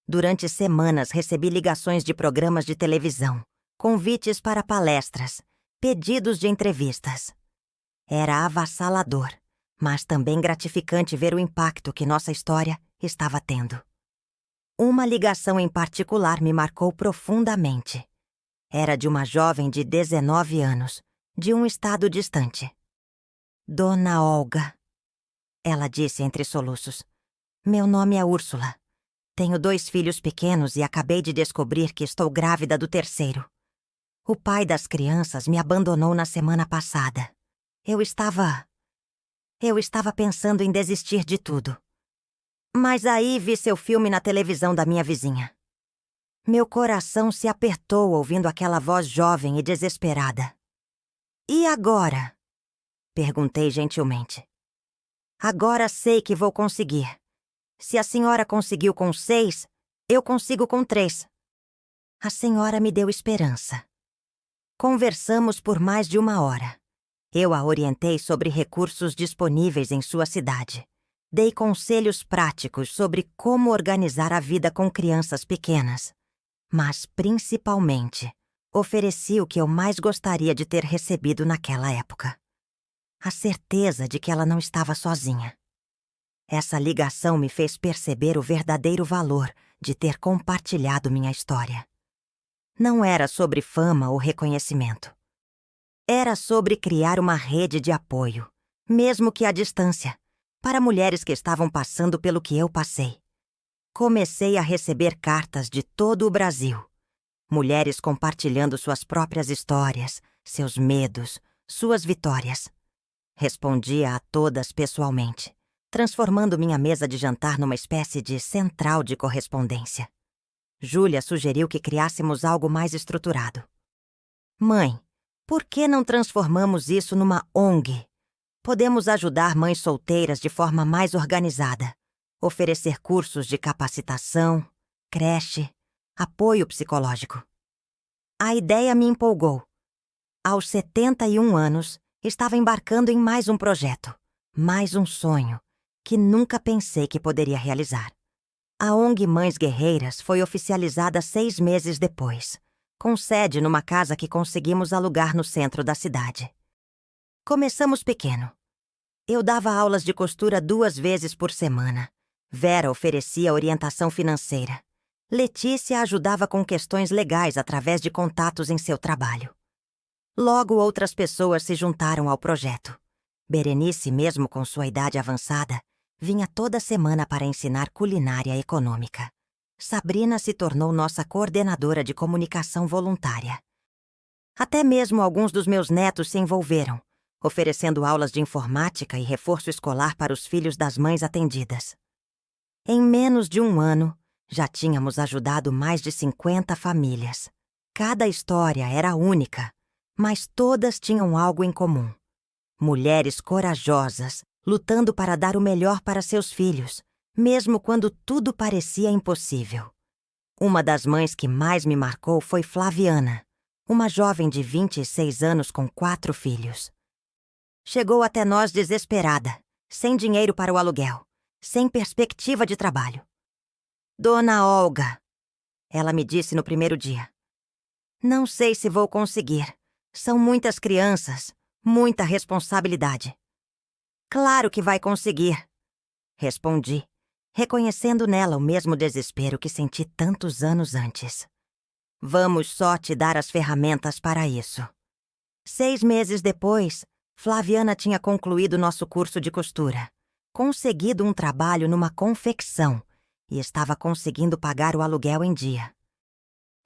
Durante semanas recebi ligações de programas de televisão, convites para palestras, pedidos de entrevistas. Era avassalador, mas também gratificante ver o impacto que nossa história estava tendo. Uma ligação em particular me marcou profundamente. Era de uma jovem de 19 anos, de um estado distante. Dona Olga. Ela disse entre soluços. Meu nome é Úrsula. Tenho 2 filhos pequenos e acabei de descobrir que estou grávida do terceiro. O pai das crianças me abandonou na semana passada. Eu estava pensando em desistir de tudo. Mas aí vi seu filme na televisão da minha vizinha. Meu coração se apertou ouvindo aquela voz jovem e desesperada. E agora? Perguntei gentilmente. Agora sei que vou conseguir. Se a senhora conseguiu com 6, eu consigo com 3. A senhora me deu esperança. Conversamos por mais de 1 hora. Eu a orientei sobre recursos disponíveis em sua cidade. Dei conselhos práticos sobre como organizar a vida com crianças pequenas. Mas, principalmente, ofereci o que eu mais gostaria de ter recebido naquela época. A certeza de que ela não estava sozinha. Essa ligação me fez perceber o verdadeiro valor de ter compartilhado minha história. Não era sobre fama ou reconhecimento. Era sobre criar uma rede de apoio, mesmo que à distância, para mulheres que estavam passando pelo que eu passei. Comecei a receber cartas de todo o Brasil. Mulheres compartilhando suas próprias histórias, seus medos, suas vitórias. Respondia a todas pessoalmente, transformando minha mesa de jantar numa espécie de central de correspondência. Júlia sugeriu que criássemos algo mais estruturado. Mãe, por que não transformamos isso numa ONG? Podemos ajudar mães solteiras de forma mais organizada, oferecer cursos de capacitação, creche, apoio psicológico. A ideia me empolgou. Aos 71 anos, estava embarcando em mais um projeto, mais um sonho, que nunca pensei que poderia realizar. A ONG Mães Guerreiras foi oficializada 6 meses depois, com sede numa casa que conseguimos alugar no centro da cidade. Começamos pequeno. Eu dava aulas de costura 2 vezes por semana. Vera oferecia orientação financeira. Letícia ajudava com questões legais através de contatos em seu trabalho. Logo, outras pessoas se juntaram ao projeto. Berenice, mesmo com sua idade avançada, vinha toda semana para ensinar culinária econômica. Sabrina se tornou nossa coordenadora de comunicação voluntária. Até mesmo alguns dos meus netos se envolveram, oferecendo aulas de informática e reforço escolar para os filhos das mães atendidas. Em menos de 1 ano, já tínhamos ajudado mais de 50 famílias. Cada história era única, mas todas tinham algo em comum. Mulheres corajosas, lutando para dar o melhor para seus filhos, mesmo quando tudo parecia impossível. Uma das mães que mais me marcou foi Flaviana, uma jovem de 26 anos com 4 filhos. Chegou até nós desesperada, sem dinheiro para o aluguel, sem perspectiva de trabalho. Dona Olga, Ela me disse no primeiro dia. Não sei se vou conseguir. São muitas crianças, muita responsabilidade. Claro que vai conseguir, respondi, reconhecendo nela o mesmo desespero que senti tantos anos antes. Vamos só te dar as ferramentas para isso. 6 meses depois, Flaviana tinha concluído nosso curso de costura, conseguido um trabalho numa confecção e estava conseguindo pagar o aluguel em dia.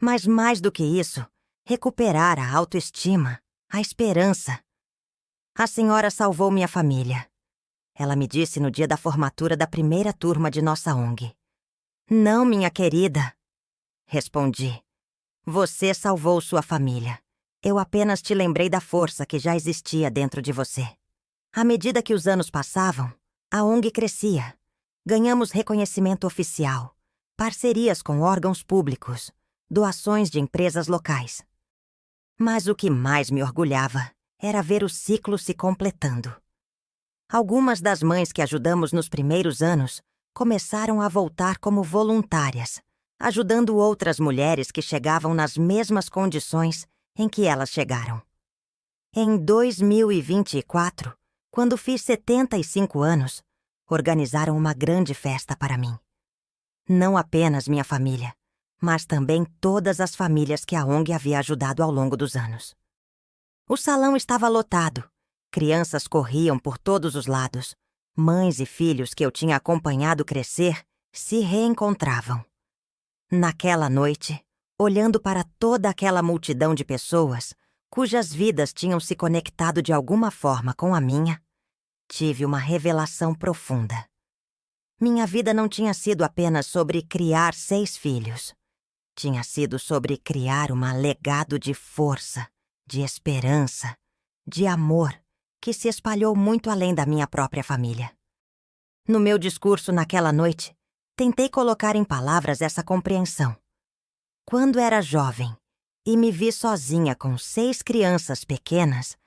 Mas mais do que isso, recuperar a autoestima, a esperança. A senhora salvou minha família. Ela me disse no dia da formatura da primeira turma de nossa ONG. Não, minha querida, respondi. Você salvou sua família. Eu apenas te lembrei da força que já existia dentro de você. À medida que os anos passavam, a ONG crescia. Ganhamos reconhecimento oficial, parcerias com órgãos públicos, doações de empresas locais. Mas o que mais me orgulhava era ver o ciclo se completando. Algumas das mães que ajudamos nos primeiros anos começaram a voltar como voluntárias, ajudando outras mulheres que chegavam nas mesmas condições em que elas chegaram. Em 2024, quando fiz 75 anos, organizaram uma grande festa para mim. Não apenas minha família, mas também todas as famílias que a ONG havia ajudado ao longo dos anos. O salão estava lotado. Crianças corriam por todos os lados. Mães e filhos que eu tinha acompanhado crescer se reencontravam. Naquela noite, olhando para toda aquela multidão de pessoas, cujas vidas tinham se conectado de alguma forma com a minha, tive uma revelação profunda. Minha vida não tinha sido apenas sobre criar 6 filhos. Tinha sido sobre criar um legado de força, de esperança, de amor, que se espalhou muito além da minha própria família. No meu discurso naquela noite, tentei colocar em palavras essa compreensão. Quando era jovem e me vi sozinha com 6 crianças pequenas,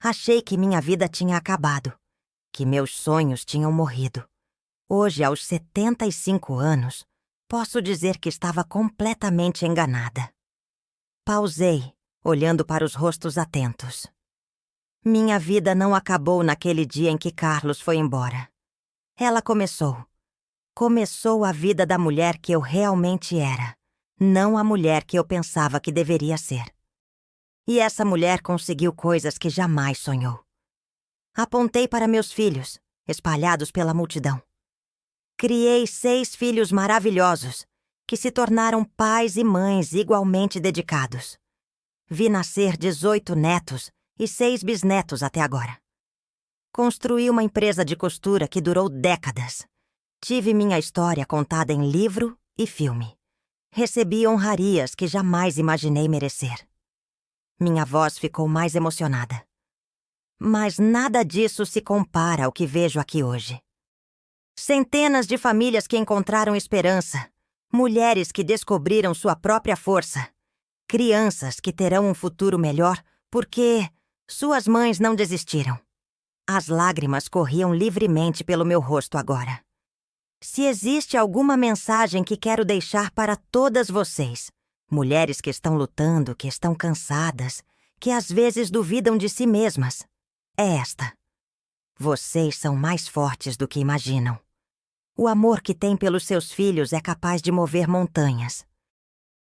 achei que minha vida tinha acabado, que meus sonhos tinham morrido. Hoje, aos 75 anos, posso dizer que estava completamente enganada. Pausei, olhando para os rostos atentos. Minha vida não acabou naquele dia em que Carlos foi embora. Ela começou. Começou a vida da mulher que eu realmente era, não a mulher que eu pensava que deveria ser. E essa mulher conseguiu coisas que jamais sonhou. Apontei para meus filhos, espalhados pela multidão. Criei 6 filhos maravilhosos, que se tornaram pais e mães igualmente dedicados. Vi nascer 18 netos e 6 bisnetos até agora. Construí uma empresa de costura que durou décadas. Tive minha história contada em livro e filme. Recebi honrarias que jamais imaginei merecer. Minha voz ficou mais emocionada. Mas nada disso se compara ao que vejo aqui hoje. Centenas de famílias que encontraram esperança, mulheres que descobriram sua própria força, crianças que terão um futuro melhor porque suas mães não desistiram. As lágrimas corriam livremente pelo meu rosto agora. Se existe alguma mensagem que quero deixar para todas vocês, mulheres que estão lutando, que estão cansadas, que às vezes duvidam de si mesmas, é esta. Vocês são mais fortes do que imaginam. O amor que têm pelos seus filhos é capaz de mover montanhas.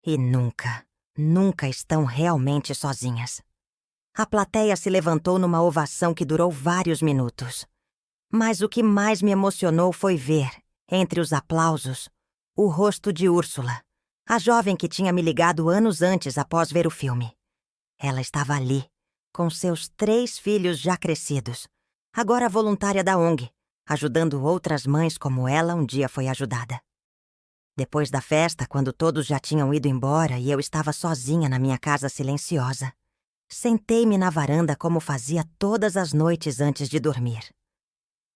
E nunca, nunca estão realmente sozinhas. A plateia se levantou numa ovação que durou vários minutos. Mas o que mais me emocionou foi ver, entre os aplausos, o rosto de Úrsula, a jovem que tinha me ligado anos antes após ver o filme. Ela estava ali, com seus 3 filhos já crescidos, agora voluntária da ONG, ajudando outras mães como ela um dia foi ajudada. Depois da festa, quando todos já tinham ido embora e eu estava sozinha na minha casa silenciosa, sentei-me na varanda como fazia todas as noites antes de dormir.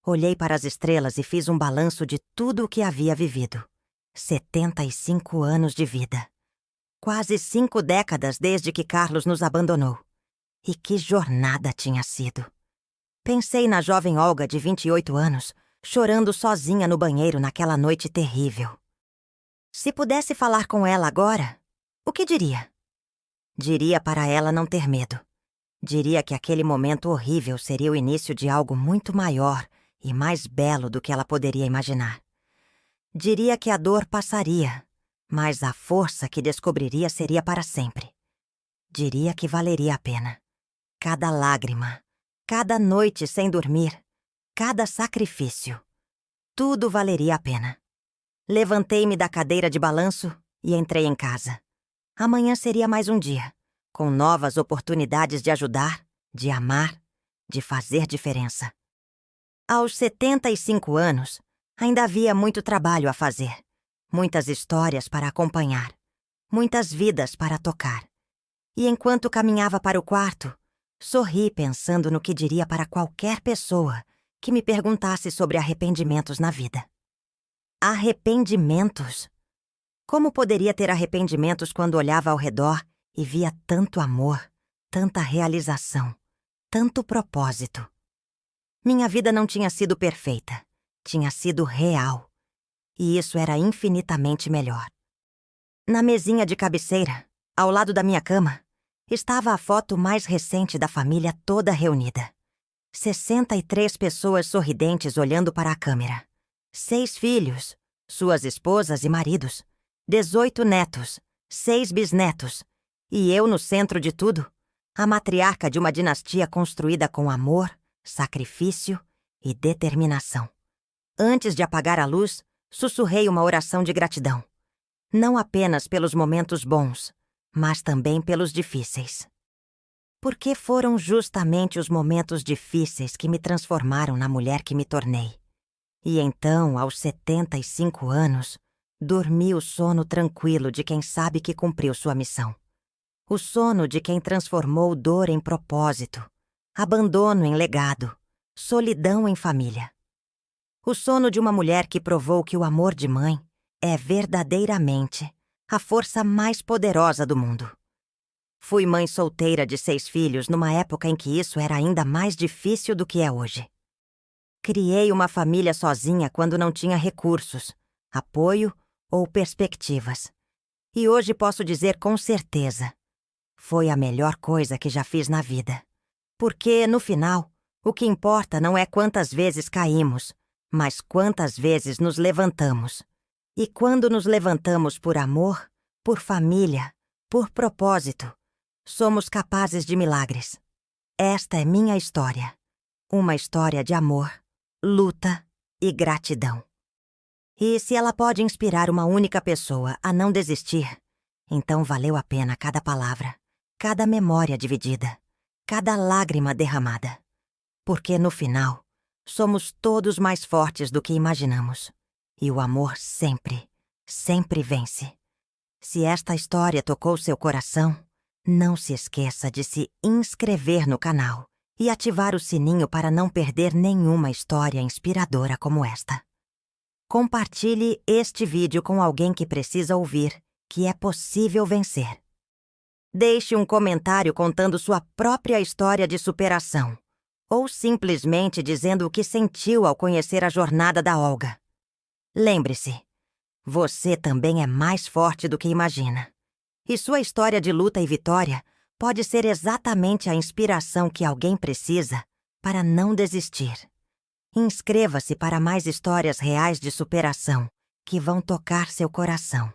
Olhei para as estrelas e fiz um balanço de tudo o que havia vivido. 75 anos de vida. Quase 5 décadas desde que Carlos nos abandonou. E que jornada tinha sido. Pensei na jovem Olga de 28 anos, chorando sozinha no banheiro naquela noite terrível. Se pudesse falar com ela agora, o que diria? Diria para ela não ter medo. Diria que aquele momento horrível seria o início de algo muito maior e mais belo do que ela poderia imaginar. Diria que a dor passaria, mas a força que descobriria seria para sempre. Diria que valeria a pena. Cada lágrima, cada noite sem dormir, cada sacrifício. Tudo valeria a pena. Levantei-me da cadeira de balanço e entrei em casa. Amanhã seria mais um dia, com novas oportunidades de ajudar, de amar, de fazer diferença. Aos 75 anos, ainda havia muito trabalho a fazer, muitas histórias para acompanhar, muitas vidas para tocar. E enquanto caminhava para o quarto, sorri pensando no que diria para qualquer pessoa que me perguntasse sobre arrependimentos na vida. Arrependimentos? Como poderia ter arrependimentos quando olhava ao redor e via tanto amor, tanta realização, tanto propósito? Minha vida não tinha sido perfeita, tinha sido real. E isso era infinitamente melhor. Na mesinha de cabeceira, ao lado da minha cama, estava a foto mais recente da família toda reunida. 63 pessoas sorridentes olhando para a câmera. 6 filhos, suas esposas e maridos. 18 netos, 6 bisnetos. E eu no centro de tudo, a matriarca de uma dinastia construída com amor, sacrifício e determinação. Antes de apagar a luz, sussurrei uma oração de gratidão. Não apenas pelos momentos bons, mas também pelos difíceis. Porque foram justamente os momentos difíceis que me transformaram na mulher que me tornei. E então, aos 75 anos, dormi o sono tranquilo de quem sabe que cumpriu sua missão. O sono de quem transformou dor em propósito, abandono em legado, solidão em família. O sono de uma mulher que provou que o amor de mãe é verdadeiramente a força mais poderosa do mundo. Fui mãe solteira de 6 filhos numa época em que isso era ainda mais difícil do que é hoje. Criei uma família sozinha quando não tinha recursos, apoio ou perspectivas. E hoje posso dizer com certeza, foi a melhor coisa que já fiz na vida. Porque, no final, o que importa não é quantas vezes caímos, mas quantas vezes nos levantamos. E quando nos levantamos por amor, por família, por propósito, somos capazes de milagres. Esta é minha história. Uma história de amor, luta e gratidão. E se ela pode inspirar uma única pessoa a não desistir, então valeu a pena cada palavra, cada memória dividida, cada lágrima derramada. Porque no final, somos todos mais fortes do que imaginamos. E o amor sempre, sempre vence. Se esta história tocou seu coração, não se esqueça de se inscrever no canal e ativar o sininho para não perder nenhuma história inspiradora como esta. Compartilhe este vídeo com alguém que precisa ouvir que é possível vencer. Deixe um comentário contando sua própria história de superação, ou simplesmente dizendo o que sentiu ao conhecer a jornada da Olga. Lembre-se, você também é mais forte do que imagina. E sua história de luta e vitória pode ser exatamente a inspiração que alguém precisa para não desistir. Inscreva-se para mais histórias reais de superação que vão tocar seu coração.